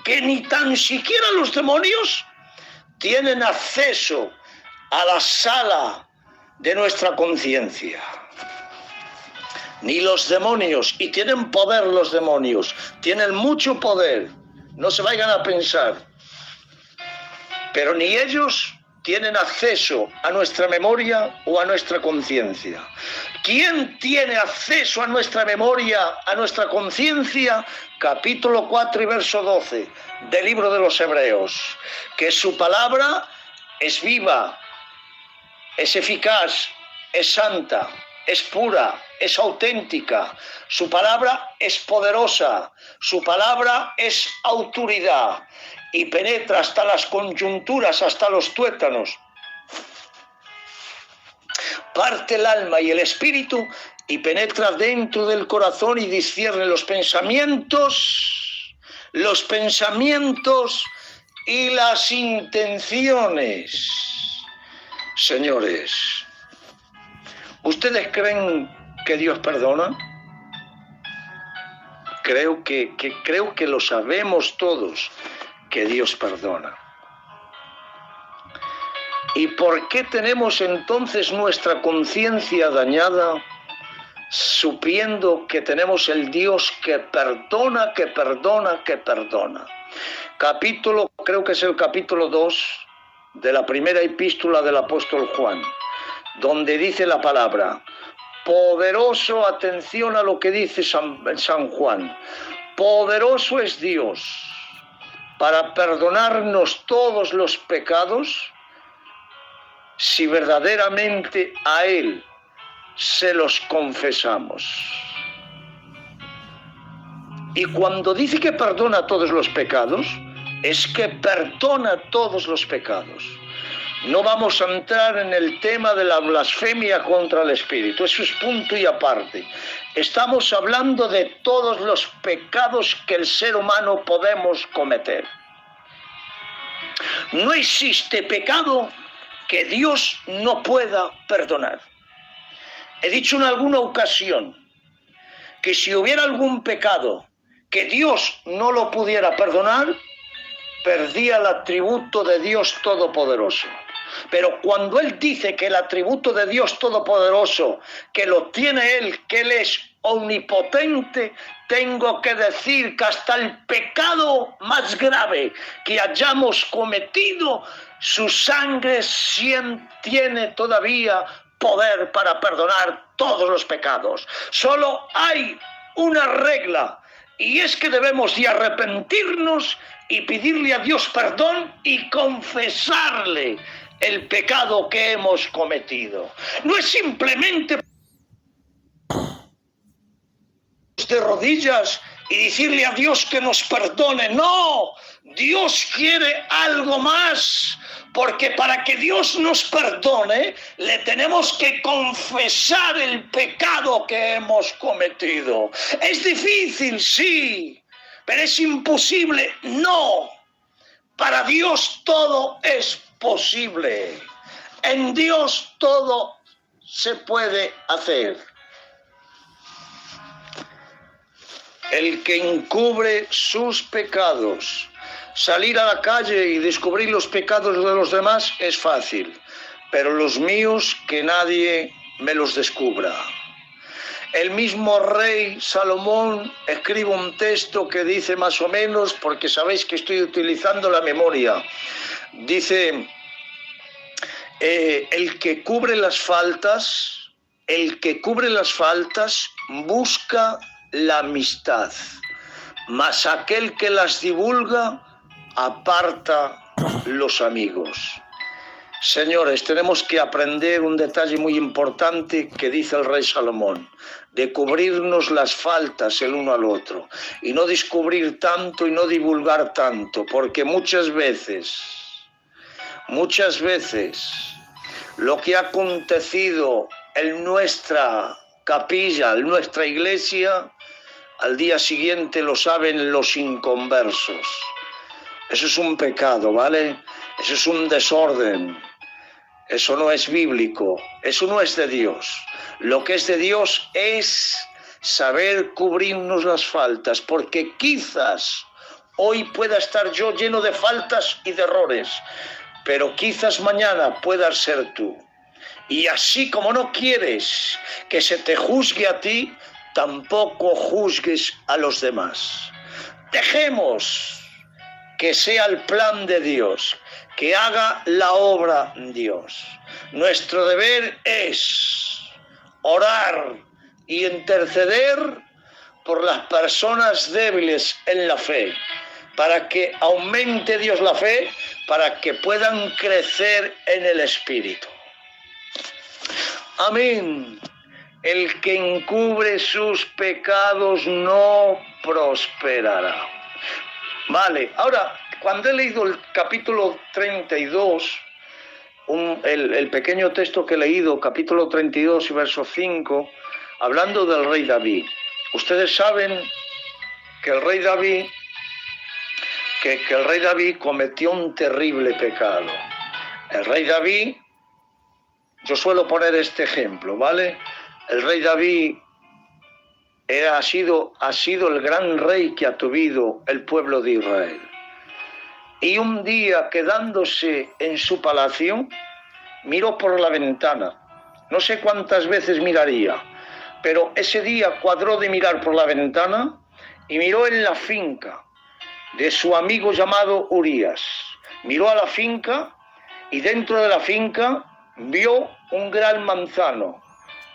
que ni tan siquiera los demonios tienen acceso a la sala de nuestra conciencia. Ni los demonios, y tienen poder los demonios, tienen mucho poder. No se vayan a pensar, pero ni ellos tienen acceso a nuestra memoria o a nuestra conciencia. ¿Quién tiene acceso a nuestra memoria, a nuestra conciencia? Capítulo 4 y verso 12 del libro de los Hebreos, que su palabra es viva, es eficaz, es santa, es pura, es auténtica, su palabra es poderosa, su palabra es autoridad y penetra hasta las coyunturas, hasta los tuétanos, parte el alma y el espíritu y penetra dentro del corazón y discierne los pensamientos y las intenciones. Señores, ¿ustedes creen que Dios perdona? Creo que lo sabemos todos, que Dios perdona. ¿Y por qué tenemos entonces nuestra conciencia dañada, supiendo que tenemos el Dios que perdona, que perdona, que perdona? Capítulo, creo que es el capítulo 2 de la primera epístola del apóstol Juan, donde dice la palabra, poderoso, atención a lo que dice San Juan, poderoso es Dios para perdonarnos todos los pecados si verdaderamente a Él se los confesamos. Y cuando dice que perdona todos los pecados, es que perdona todos los pecados. No vamos a entrar en el tema de la blasfemia contra el Espíritu, eso es punto y aparte. Estamos hablando de todos los pecados que el ser humano podemos cometer. No existe pecado que Dios no pueda perdonar. He dicho en alguna ocasión que si hubiera algún pecado que Dios no lo pudiera perdonar, perdía el atributo de Dios Todopoderoso. Pero cuando Él dice que el atributo de Dios Todopoderoso, que lo tiene Él, que Él es omnipotente, tengo que decir que hasta el pecado más grave que hayamos cometido, su sangre tiene todavía poder para perdonar todos los pecados. Solo hay una regla, y es que debemos de arrepentirnos y pedirle a Dios perdón y confesarle el pecado que hemos cometido. No es simplemente de rodillas y decirle a Dios que nos perdone. No, Dios quiere algo más, porque para que Dios nos perdone, le tenemos que confesar el pecado que hemos cometido. Es difícil, sí, pero es imposible, no. Para Dios todo es posible. En Dios todo se puede hacer. El que encubre sus pecados, salir a la calle y descubrir los pecados de los demás es fácil, pero los míos que nadie me los descubra. El mismo rey Salomón escribe un texto que dice más o menos, porque sabéis que estoy utilizando la memoria, dice, el que cubre las faltas busca la amistad, mas aquel que las divulga aparta los amigos. Señores, tenemos que aprender un detalle muy importante que dice el rey Salomón, de cubrirnos las faltas el uno al otro, y no descubrir tanto y no divulgar tanto, porque muchas veces, lo que ha acontecido en nuestra capilla, en nuestra iglesia, al día siguiente lo saben los inconversos. Eso es un pecado, ¿vale? Eso es un desorden. Eso no es bíblico. Eso no es de Dios. Lo que es de Dios es saber cubrirnos las faltas, porque quizás hoy pueda estar yo lleno de faltas y de errores, pero quizás mañana puedas ser tú. Y así como no quieres que se te juzgue a ti, tampoco juzgues a los demás. Dejemos que sea el plan de Dios, que haga la obra Dios. Nuestro deber es orar y interceder por las personas débiles en la fe, para que aumente Dios la fe, para que puedan crecer en el Espíritu. Amén. El que encubre sus pecados no prosperará. Vale, ahora, cuando he leído el capítulo 32, el pequeño texto que he leído, capítulo 32 y verso 5, hablando del rey David, ustedes saben que el rey David, que el rey David cometió un terrible pecado. El rey David, yo suelo poner este ejemplo, ¿vale? El rey David ha sido el gran rey que ha tenido el pueblo de Israel. Y un día, quedándose en su palacio, miró por la ventana. No sé cuántas veces miraría, pero ese día cuadró de mirar por la ventana y miró en la finca de su amigo llamado Urías. Miró a la finca y dentro de la finca vio un gran manzano,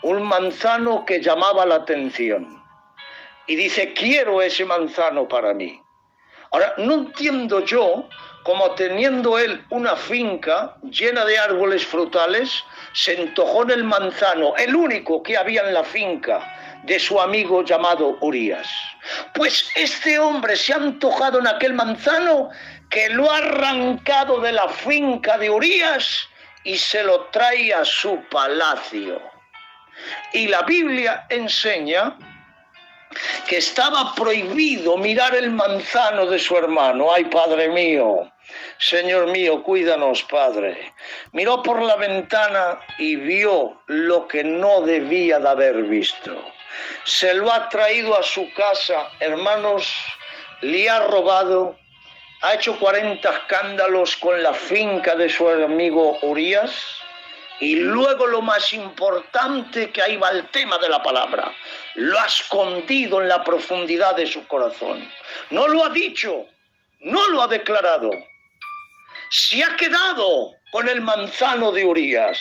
un manzano que llamaba la atención. Y dice, quiero ese manzano para mí. Ahora, no entiendo yo cómo teniendo él una finca llena de árboles frutales, se antojó en el manzano, el único que había en la finca de su amigo llamado Urías. Pues este hombre se ha antojado en aquel manzano que lo ha arrancado de la finca de Urías y se lo trae a su palacio. Y la Biblia enseña que estaba prohibido mirar el manzano de su hermano. Ay, Padre mío, Señor mío, cuídanos, Padre. Miró por la ventana y vio lo que no debía de haber visto. Se lo ha traído a su casa, hermanos, le ha robado, ha hecho 40 escándalos con la finca de su amigo Urías. Y luego lo más importante, que ahí va el tema de la palabra, lo ha escondido en la profundidad de su corazón. No lo ha dicho, no lo ha declarado. Se ha quedado con el manzano de Urías.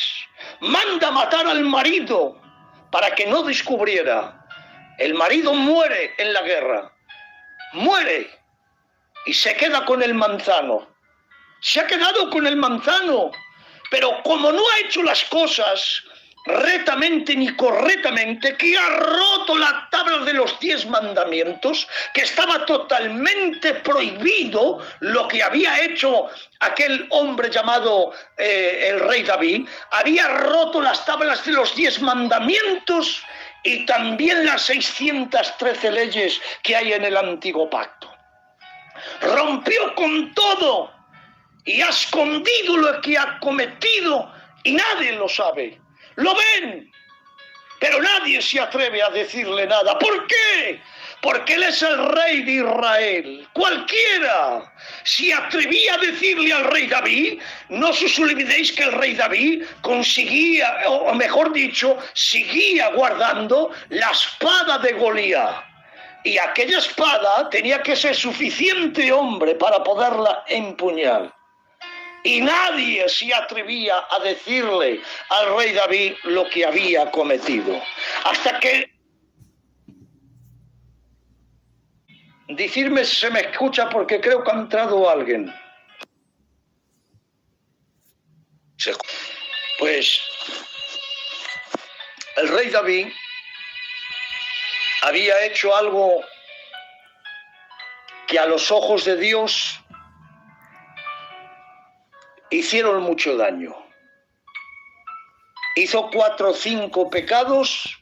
Manda matar al marido para que no descubriera. El marido muere en la guerra, muere y se queda con el manzano. Se ha quedado con el manzano. Pero como no ha hecho las cosas rectamente ni correctamente, que ha roto la tabla de los 10 mandamientos, que estaba totalmente prohibido lo que había hecho aquel hombre llamado el rey David, había roto las tablas de los 10 mandamientos y también las 613 leyes que hay en el antiguo pacto. Rompió con todo y ha escondido lo que ha cometido y nadie lo sabe. Lo ven, pero nadie se atreve a decirle nada. ¿Por qué? Porque él es el rey de Israel. Cualquiera se atrevía a decirle al rey David. No os olvidéis que el rey David conseguía, o mejor dicho, seguía guardando la espada de Goliat. Y aquella espada tenía que ser suficiente hombre para poderla empuñar. Y nadie se atrevía a decirle al rey David lo que había cometido. Hasta que... Decirme si se me escucha porque creo que ha entrado alguien. Pues el rey David había hecho algo que a los ojos de Dios hicieron mucho daño. Hizo 4 o 5 pecados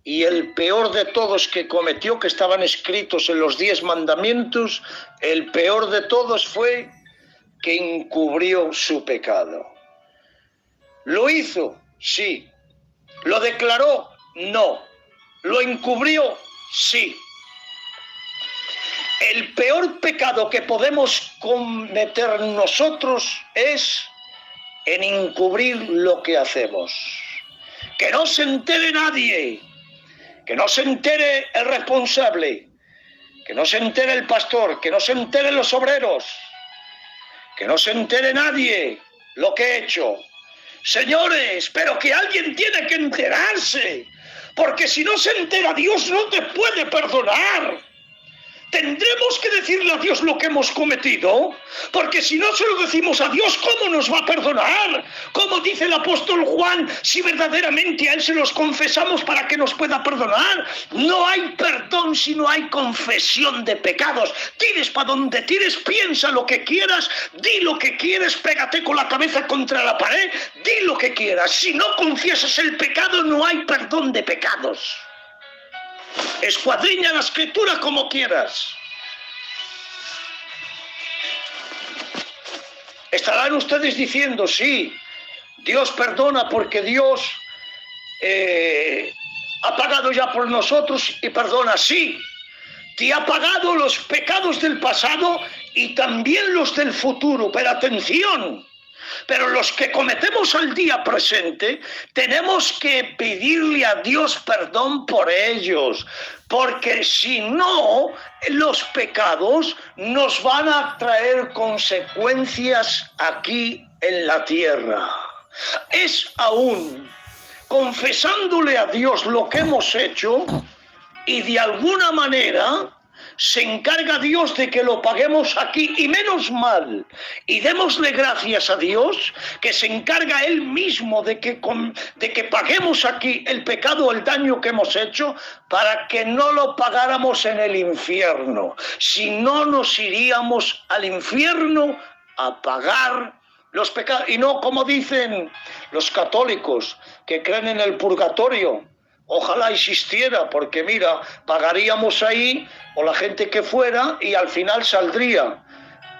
y el peor de todos que cometió, que estaban escritos en los 10 mandamientos, el peor de todos fue que encubrió su pecado. ¿Lo hizo? Sí. ¿Lo declaró? No. ¿Lo encubrió? Sí. El peor pecado que podemos cometer nosotros es en encubrir lo que hacemos. Que no se entere nadie, que no se entere el responsable, que no se entere el pastor, que no se enteren los obreros, que no se entere nadie lo que he hecho. Señores, pero que alguien tiene que enterarse, porque si no se entera Dios no te puede perdonar. Tendremos que decirle a Dios lo que hemos cometido, porque si no se lo decimos a Dios, ¿cómo nos va a perdonar? Como dice el apóstol Juan, si verdaderamente a Él se los confesamos para que nos pueda perdonar. No hay perdón si no hay confesión de pecados. Tires para donde tires, piensa lo que quieras, di lo que quieres, pégate con la cabeza contra la pared, di lo que quieras. Si no confiesas el pecado, no hay perdón de pecados. Escuadriña la escritura como quieras. Estarán ustedes diciendo, sí, Dios perdona porque Dios ha pagado ya por nosotros y perdona. Sí, te ha pagado los pecados del pasado y también los del futuro. Pero atención, pero los que cometemos al día presente, tenemos que pedirle a Dios perdón por ellos, porque si no, los pecados nos van a traer consecuencias aquí en la tierra. Es aún confesándole a Dios lo que hemos hecho y de alguna manera se encarga Dios de que lo paguemos aquí, y menos mal, y démosle gracias a Dios que se encarga Él mismo de que paguemos aquí el pecado o el daño que hemos hecho, para que no lo pagáramos en el infierno. Si no, nos iríamos al infierno a pagar los pecados, y no como dicen los católicos que creen en el purgatorio, Ojalá existiera, porque mira, pagaríamos ahí, o la gente que fuera, y al final saldría.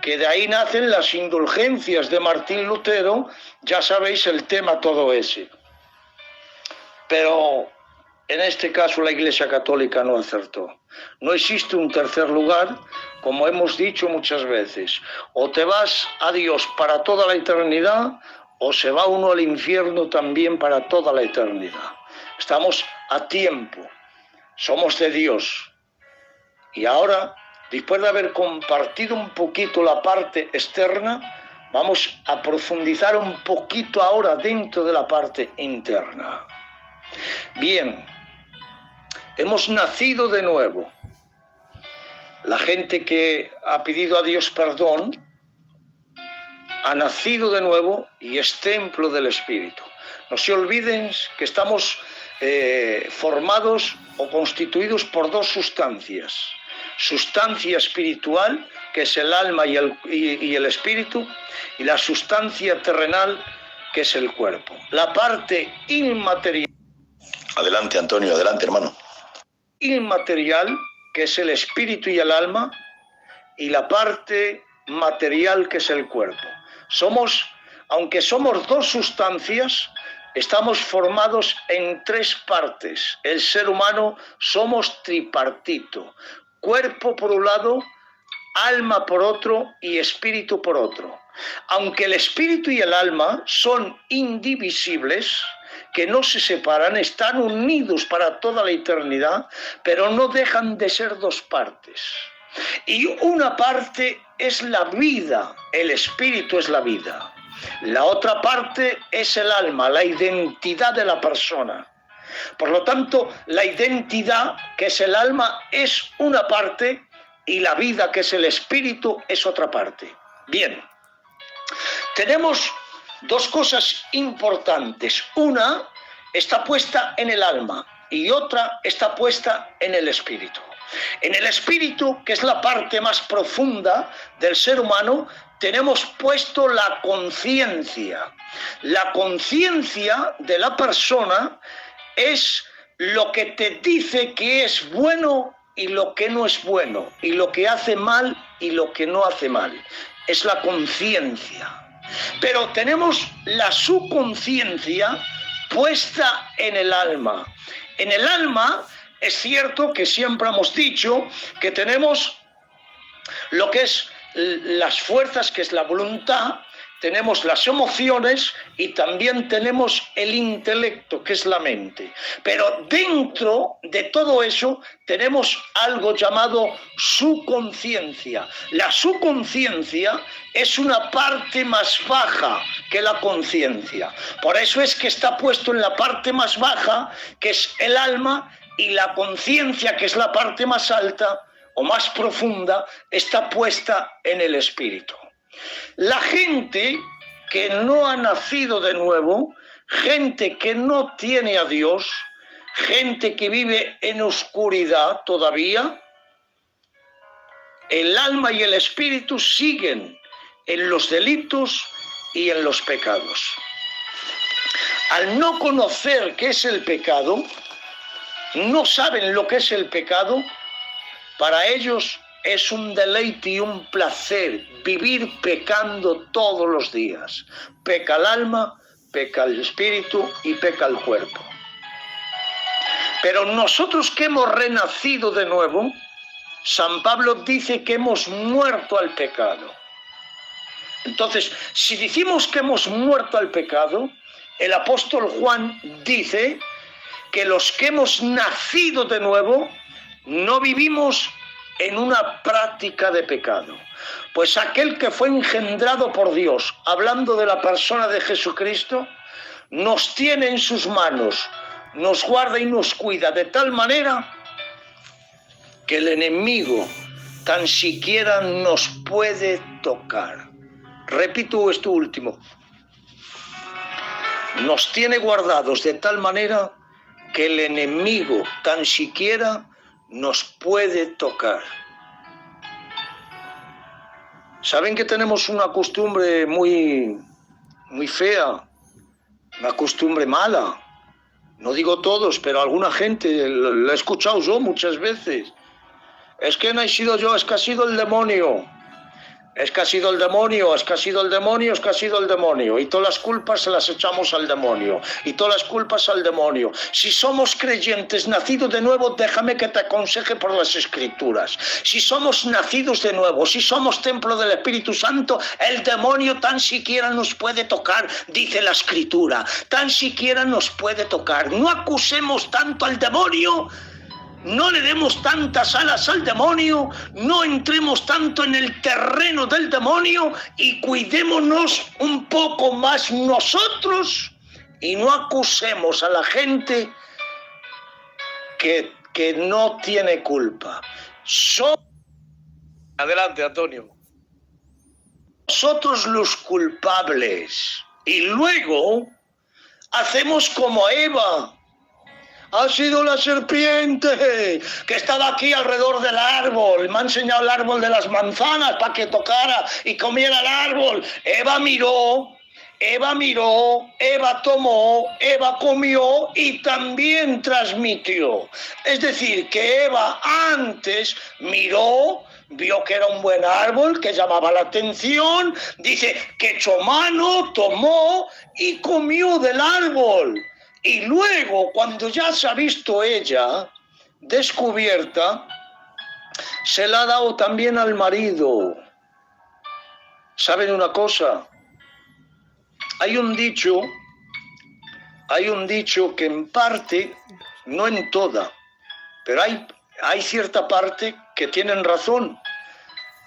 Que de ahí nacen las indulgencias de Martín Lutero, ya sabéis el tema todo ese. Pero en este caso la Iglesia Católica no acertó. No existe un tercer lugar, como hemos dicho muchas veces. O te vas a Dios para toda la eternidad, o se va uno al infierno también para toda la eternidad. Estamos a tiempo, somos de Dios. Y ahora, después de haber compartido un poquito la parte externa, vamos a profundizar un poquito ahora dentro de la parte interna. Bien, hemos nacido de nuevo. La gente que ha pedido a Dios perdón ha nacido de nuevo y es templo del Espíritu. No se olviden que estamos formados o constituidos por dos sustancias. Sustancia espiritual, que es el alma y el espíritu, y la sustancia terrenal, que es el cuerpo. La parte inmaterial. Adelante, Antonio, adelante, hermano. Inmaterial, que es el espíritu y el alma, y la parte material, que es el cuerpo. Aunque somos dos sustancias, estamos formados en tres partes. El ser humano somos tripartito. Cuerpo por un lado, alma por otro y espíritu por otro. Aunque el espíritu y el alma son indivisibles, que no se separan, están unidos para toda la eternidad, pero no dejan de ser dos partes. Y una parte es la vida, el espíritu es la vida. La otra parte es el alma, la identidad de la persona. Por lo tanto, la identidad, que es el alma, es una parte y la vida, que es el espíritu, es otra parte. Bien, tenemos dos cosas importantes. Una está puesta en el alma y otra está puesta en el espíritu. En el espíritu, que es la parte más profunda del ser humano, tenemos puesto la conciencia. La conciencia de la persona es lo que te dice que es bueno y lo que no es bueno, y lo que hace mal y lo que no hace mal. Es la conciencia. Pero tenemos la subconsciencia puesta en el alma. En el alma es cierto que siempre hemos dicho que tenemos lo que es las fuerzas, que es la voluntad, tenemos las emociones y también tenemos el intelecto, que es la mente. Pero dentro de todo eso tenemos algo llamado subconsciencia. La subconsciencia es una parte más baja que la conciencia. Por eso es que está puesto en la parte más baja, que es el alma, y la conciencia, que es la parte más alta o más profunda, está puesta en el espíritu. La gente que no ha nacido de nuevo, gente que no tiene a Dios, gente que vive en oscuridad todavía, el alma y el espíritu siguen en los delitos y en los pecados. Al no conocer qué es el pecado, no saben lo que es el pecado, para ellos es un deleite y un placer vivir pecando todos los días. Peca el alma, peca el espíritu y peca el cuerpo. Pero nosotros que hemos renacido de nuevo, San Pablo dice que hemos muerto al pecado. Entonces, si decimos que hemos muerto al pecado, el apóstol Juan dice que los que hemos nacido de nuevo no vivimos en una práctica de pecado. Pues aquel que fue engendrado por Dios, hablando de la persona de Jesucristo, nos tiene en sus manos, nos guarda y nos cuida de tal manera que el enemigo tan siquiera nos puede tocar. Repito esto último. Nos tiene guardados de tal manera que el enemigo tan siquiera nos puede tocar. Saben que tenemos una costumbre muy fea, una costumbre mala, No digo todos, pero alguna gente, lo he escuchado yo muchas veces. Es que no he sido yo, es que ha sido el demonio. Es que ha sido el demonio, es que ha sido el demonio, es que ha sido el demonio. Y todas las culpas se las echamos al demonio. Y todas las culpas al demonio. Si somos creyentes, nacidos de nuevo, déjame que te aconseje por las Escrituras. Si somos nacidos de nuevo, si somos templo del Espíritu Santo, el demonio tan siquiera nos puede tocar, dice la Escritura. Tan siquiera nos puede tocar. No acusemos tanto al demonio. No le demos tantas alas al demonio, no entremos tanto en el terreno del demonio y cuidémonos un poco más nosotros y no acusemos a la gente que no tiene culpa. Adelante, Antonio. Nosotros los culpables y luego hacemos como Eva. Ha sido la serpiente que estaba aquí alrededor del árbol. Me ha enseñado el árbol de las manzanas para que tocara y comiera el árbol. Eva miró, Eva tomó, Eva comió y también transmitió. Es decir, que Eva antes miró, vio que era un buen árbol, que llamaba la atención, dice que echó mano, tomó y comió del árbol. Y luego, cuando ya se ha visto ella descubierta, se la ha dado también al marido. ¿Saben una cosa? Hay un dicho que en parte, no en toda, pero hay cierta parte que tienen razón.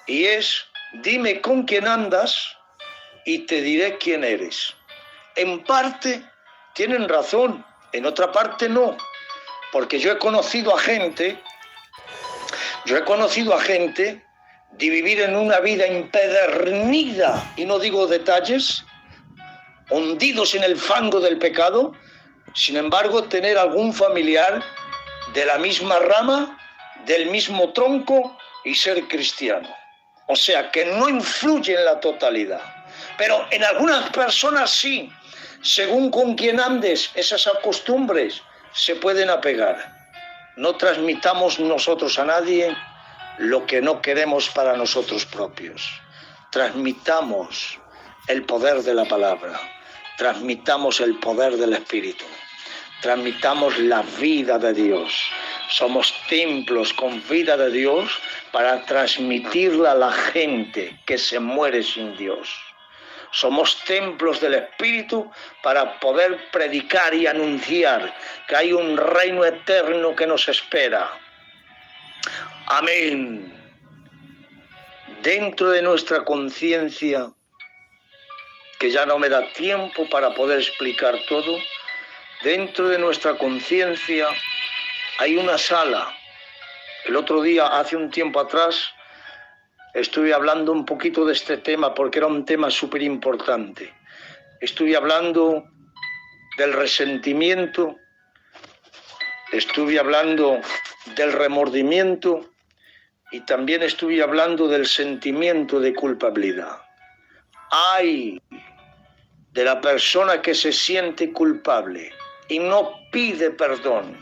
Y es, dime con quién andas y te diré quién eres. En parte tienen razón, en otra parte no, porque yo he conocido a gente de vivir en una vida empedernida, y no digo detalles, hundidos en el fango del pecado, sin embargo tener algún familiar de la misma rama, del mismo tronco y ser cristiano. O sea, que no influye en la totalidad, pero en algunas personas sí. Según con quien andes, esas costumbres se pueden apegar. No transmitamos nosotros a nadie lo que no queremos para nosotros propios. Transmitamos el poder de la palabra, transmitamos el poder del Espíritu, transmitamos la vida de Dios. Somos templos con vida de Dios para transmitirla a la gente que se muere sin Dios. Somos templos del Espíritu para poder predicar y anunciar que hay un reino eterno que nos espera. Amén. Dentro de nuestra conciencia, que ya no me da tiempo para poder explicar todo, dentro de nuestra conciencia hay una sala. El otro día, hace un tiempo atrás, estuve hablando un poquito de este tema porque era un tema súper importante. Estuve hablando del resentimiento, estuve hablando del remordimiento y también estuve hablando del sentimiento de culpabilidad. Ay de la persona que se siente culpable y no pide perdón,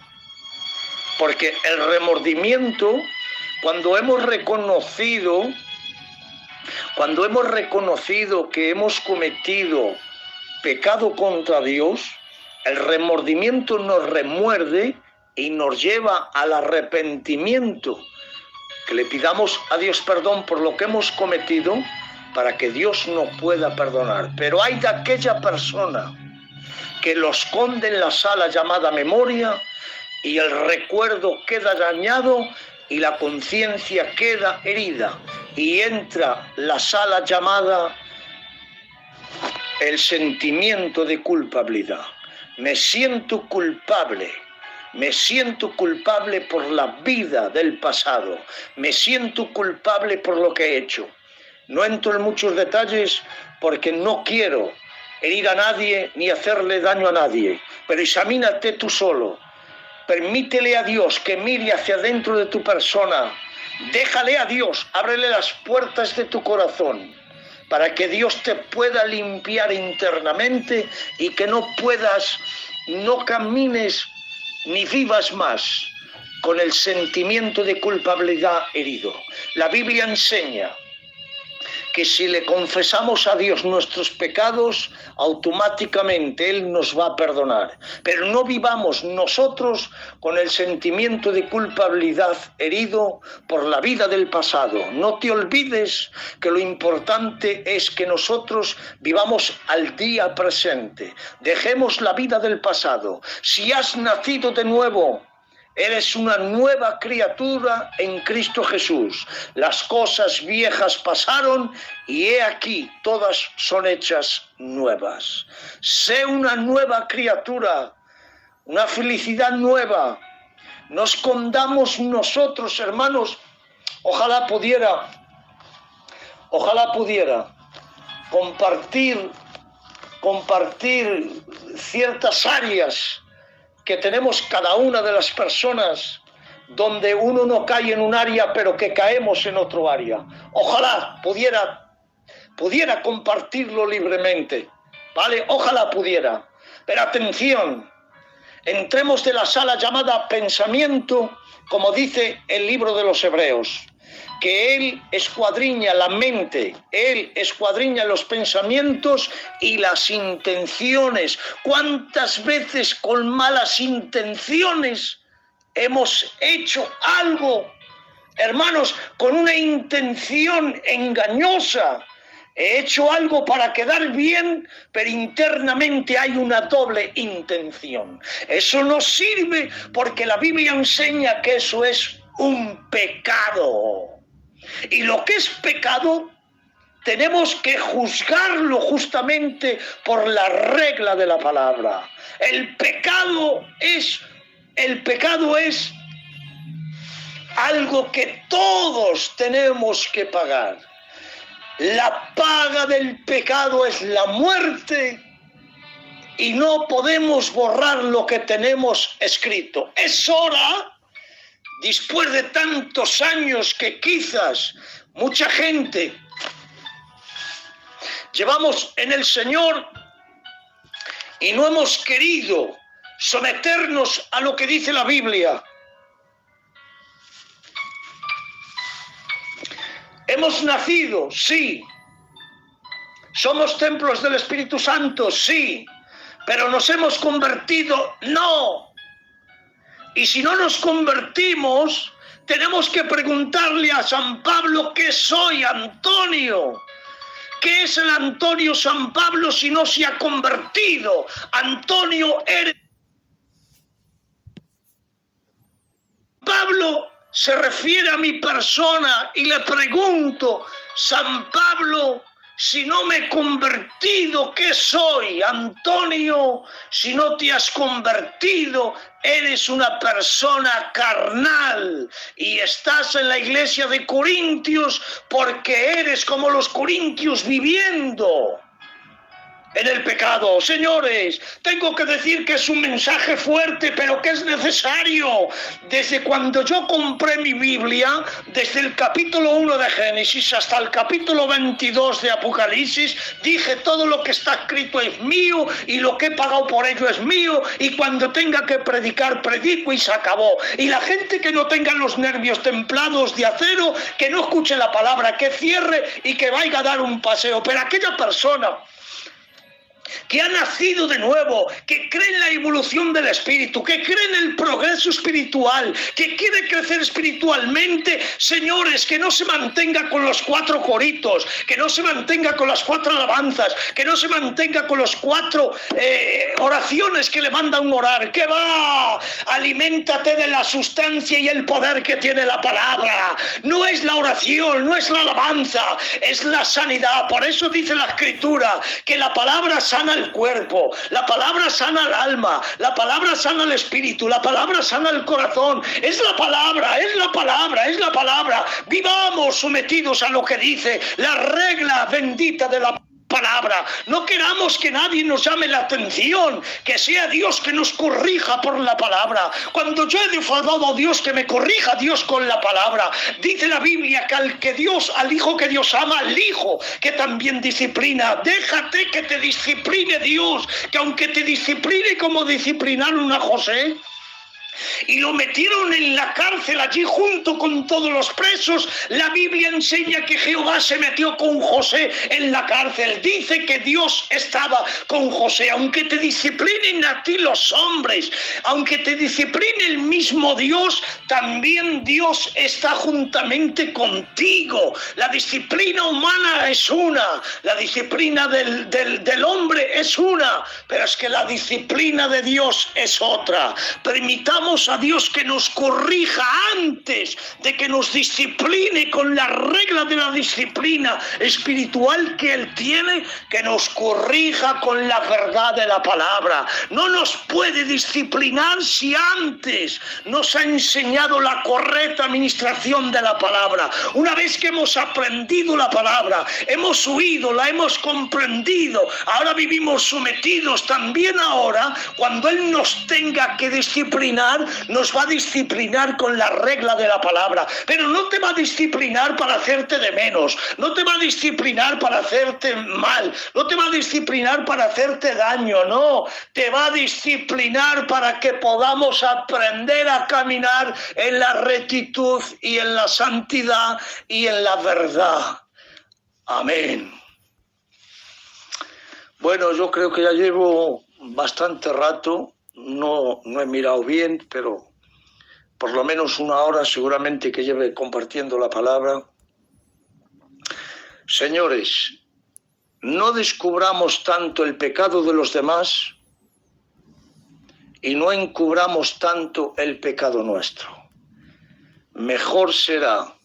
porque el remordimiento, cuando hemos reconocido que hemos cometido pecado contra Dios, el remordimiento nos remuerde y nos lleva al arrepentimiento, que le pidamos a Dios perdón por lo que hemos cometido para que Dios nos pueda perdonar. Pero hay de aquella persona que lo esconde en la sala llamada memoria y el recuerdo queda dañado y la conciencia queda herida y entra la sala llamada el sentimiento de culpabilidad. Me siento culpable por la vida del pasado, me siento culpable por lo que he hecho. No entro en muchos detalles porque no quiero herir a nadie ni hacerle daño a nadie, pero examínate tú solo. Permítele a Dios que mire hacia dentro de tu persona. Déjale a Dios, ábrele las puertas de tu corazón para que Dios te pueda limpiar internamente y que no puedas no camines ni vivas más con el sentimiento de culpabilidad herido. La Biblia enseña que si le confesamos a Dios nuestros pecados, automáticamente Él nos va a perdonar. Pero no vivamos nosotros con el sentimiento de culpabilidad herido por la vida del pasado. No te olvides que lo importante es que nosotros vivamos al día presente. Dejemos la vida del pasado. Si has nacido de nuevo, eres una nueva criatura en Cristo Jesús. Las cosas viejas pasaron y he aquí, todas son hechas nuevas. Sé una nueva criatura, una felicidad nueva. No escondamos nosotros, hermanos. Ojalá pudiera compartir ciertas áreas que tenemos cada una de las personas, donde uno no cae en un área, pero que caemos en otro área. Ojalá pudiera compartirlo libremente, ¿vale? Ojalá pudiera. Pero atención, entremos de la sala llamada pensamiento, como dice el libro de los Hebreos, que Él escuadriña la mente, Él escuadriña los pensamientos y las intenciones. ¿Cuántas veces con malas intenciones hemos hecho algo, hermanos, con una intención engañosa? He hecho algo para quedar bien, pero internamente hay una doble intención. Eso no sirve, porque la Biblia enseña que eso es un pecado. Y lo que es pecado tenemos que juzgarlo justamente por la regla de la palabra. El pecado es algo que todos tenemos que pagar. La paga del pecado es la muerte y no podemos borrar lo que tenemos escrito. Es hora, después de tantos años que quizás mucha gente llevamos en el Señor y no hemos querido someternos a lo que dice la Biblia. Hemos nacido, sí. Somos templos del Espíritu Santo, sí. Pero nos hemos convertido, no. Y si no nos convertimos, tenemos que preguntarle a San Pablo: ¿qué soy, Antonio? ¿Qué es el Antonio San Pablo si no se ha convertido? Antonio eres... Pablo se refiere a mi persona y le pregunto: San Pablo, si no me he convertido, ¿qué soy? Antonio, si no te has convertido, eres una persona carnal y estás en la iglesia de Corintios porque eres como los corintios viviendo en el pecado. Señores, tengo que decir que es un mensaje fuerte, pero que es necesario. Desde cuando yo compré mi Biblia, desde el capítulo 1 de Génesis hasta el capítulo 22 de Apocalipsis, dije: todo lo que está escrito es mío y lo que he pagado por ello es mío, y cuando tenga que predicar, predico, y se acabó. Y la gente que no tenga los nervios templados de acero, que no escuche la palabra, que cierre y que vaya a dar un paseo. Pero aquella persona que ha nacido de nuevo, que cree en la evolución del espíritu, que cree en el progreso espiritual, que quiere crecer espiritualmente, señores, que no se mantenga con los 4 coritos, que no se mantenga con las 4 alabanzas, que no se mantenga con los 4 oraciones que le mandan orar. Que va, aliméntate de la sustancia y el poder que tiene la palabra. No es la oración, no es la alabanza, es la sanidad. Por eso dice la Escritura que la palabra sana el cuerpo, la palabra sana el alma, la palabra sana el espíritu, la palabra sana el corazón. Es la palabra, es la palabra, es la palabra. Vivamos sometidos a lo que dice la regla bendita de la palabra. No queramos que nadie nos llame la atención, que sea Dios que nos corrija por la palabra. Cuando yo he defraudado a Dios, que me corrija Dios con la palabra. Dice la Biblia que al hijo que Dios ama, al hijo que también disciplina. Déjate que te discipline Dios, que aunque te discipline como disciplinaron a José, y lo metieron en la cárcel allí junto con todos los presos, la Biblia enseña que Jehová se metió con José en la cárcel. Dice que Dios estaba con José. Aunque te disciplinen a ti los hombres, aunque te discipline el mismo Dios, también Dios está juntamente contigo. La disciplina humana es una, la disciplina del hombre es una, pero es que la disciplina de Dios es otra. Permitamos a Dios que nos corrija antes de que nos discipline con la regla de la disciplina espiritual que Él tiene, que nos corrija con la verdad de la palabra. No nos puede disciplinar si antes nos ha enseñado la correcta administración de la palabra. Una vez que hemos aprendido la palabra, hemos oído, la hemos comprendido, ahora vivimos sometidos. También ahora, cuando Él nos tenga que disciplinar, nos va a disciplinar con la regla de la palabra, pero no te va a disciplinar para hacerte de menos, no te va a disciplinar para hacerte mal, no te va a disciplinar para hacerte daño, no, te va a disciplinar para que podamos aprender a caminar en la rectitud y en la santidad y en la verdad. Amén. Bueno, yo creo que ya llevo bastante rato. No he mirado bien, pero por lo menos una hora seguramente que lleve compartiendo la palabra. Señores, no descubramos tanto el pecado de los demás y no encubramos tanto el pecado nuestro. Mejor será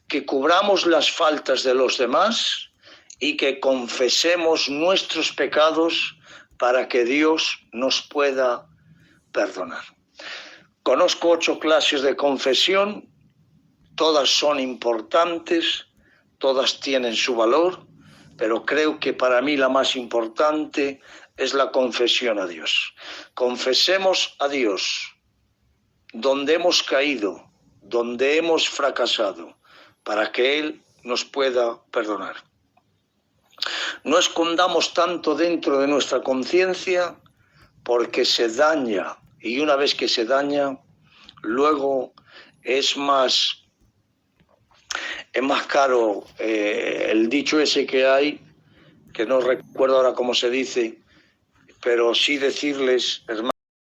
que cubramos las faltas de los demás y que confesemos nuestros pecados para que Dios nos pueda perdonar. Conozco 8 clases de confesión, todas son importantes, todas tienen su valor, pero creo que para mí la más importante es la confesión a Dios. Confesemos a Dios donde hemos caído, donde hemos fracasado, para que Él nos pueda perdonar. No escondamos tanto dentro de nuestra conciencia, porque se daña, y una vez que se daña, luego es más caro el dicho ese que hay, que no recuerdo ahora cómo se dice, pero sí decirles, hermanos,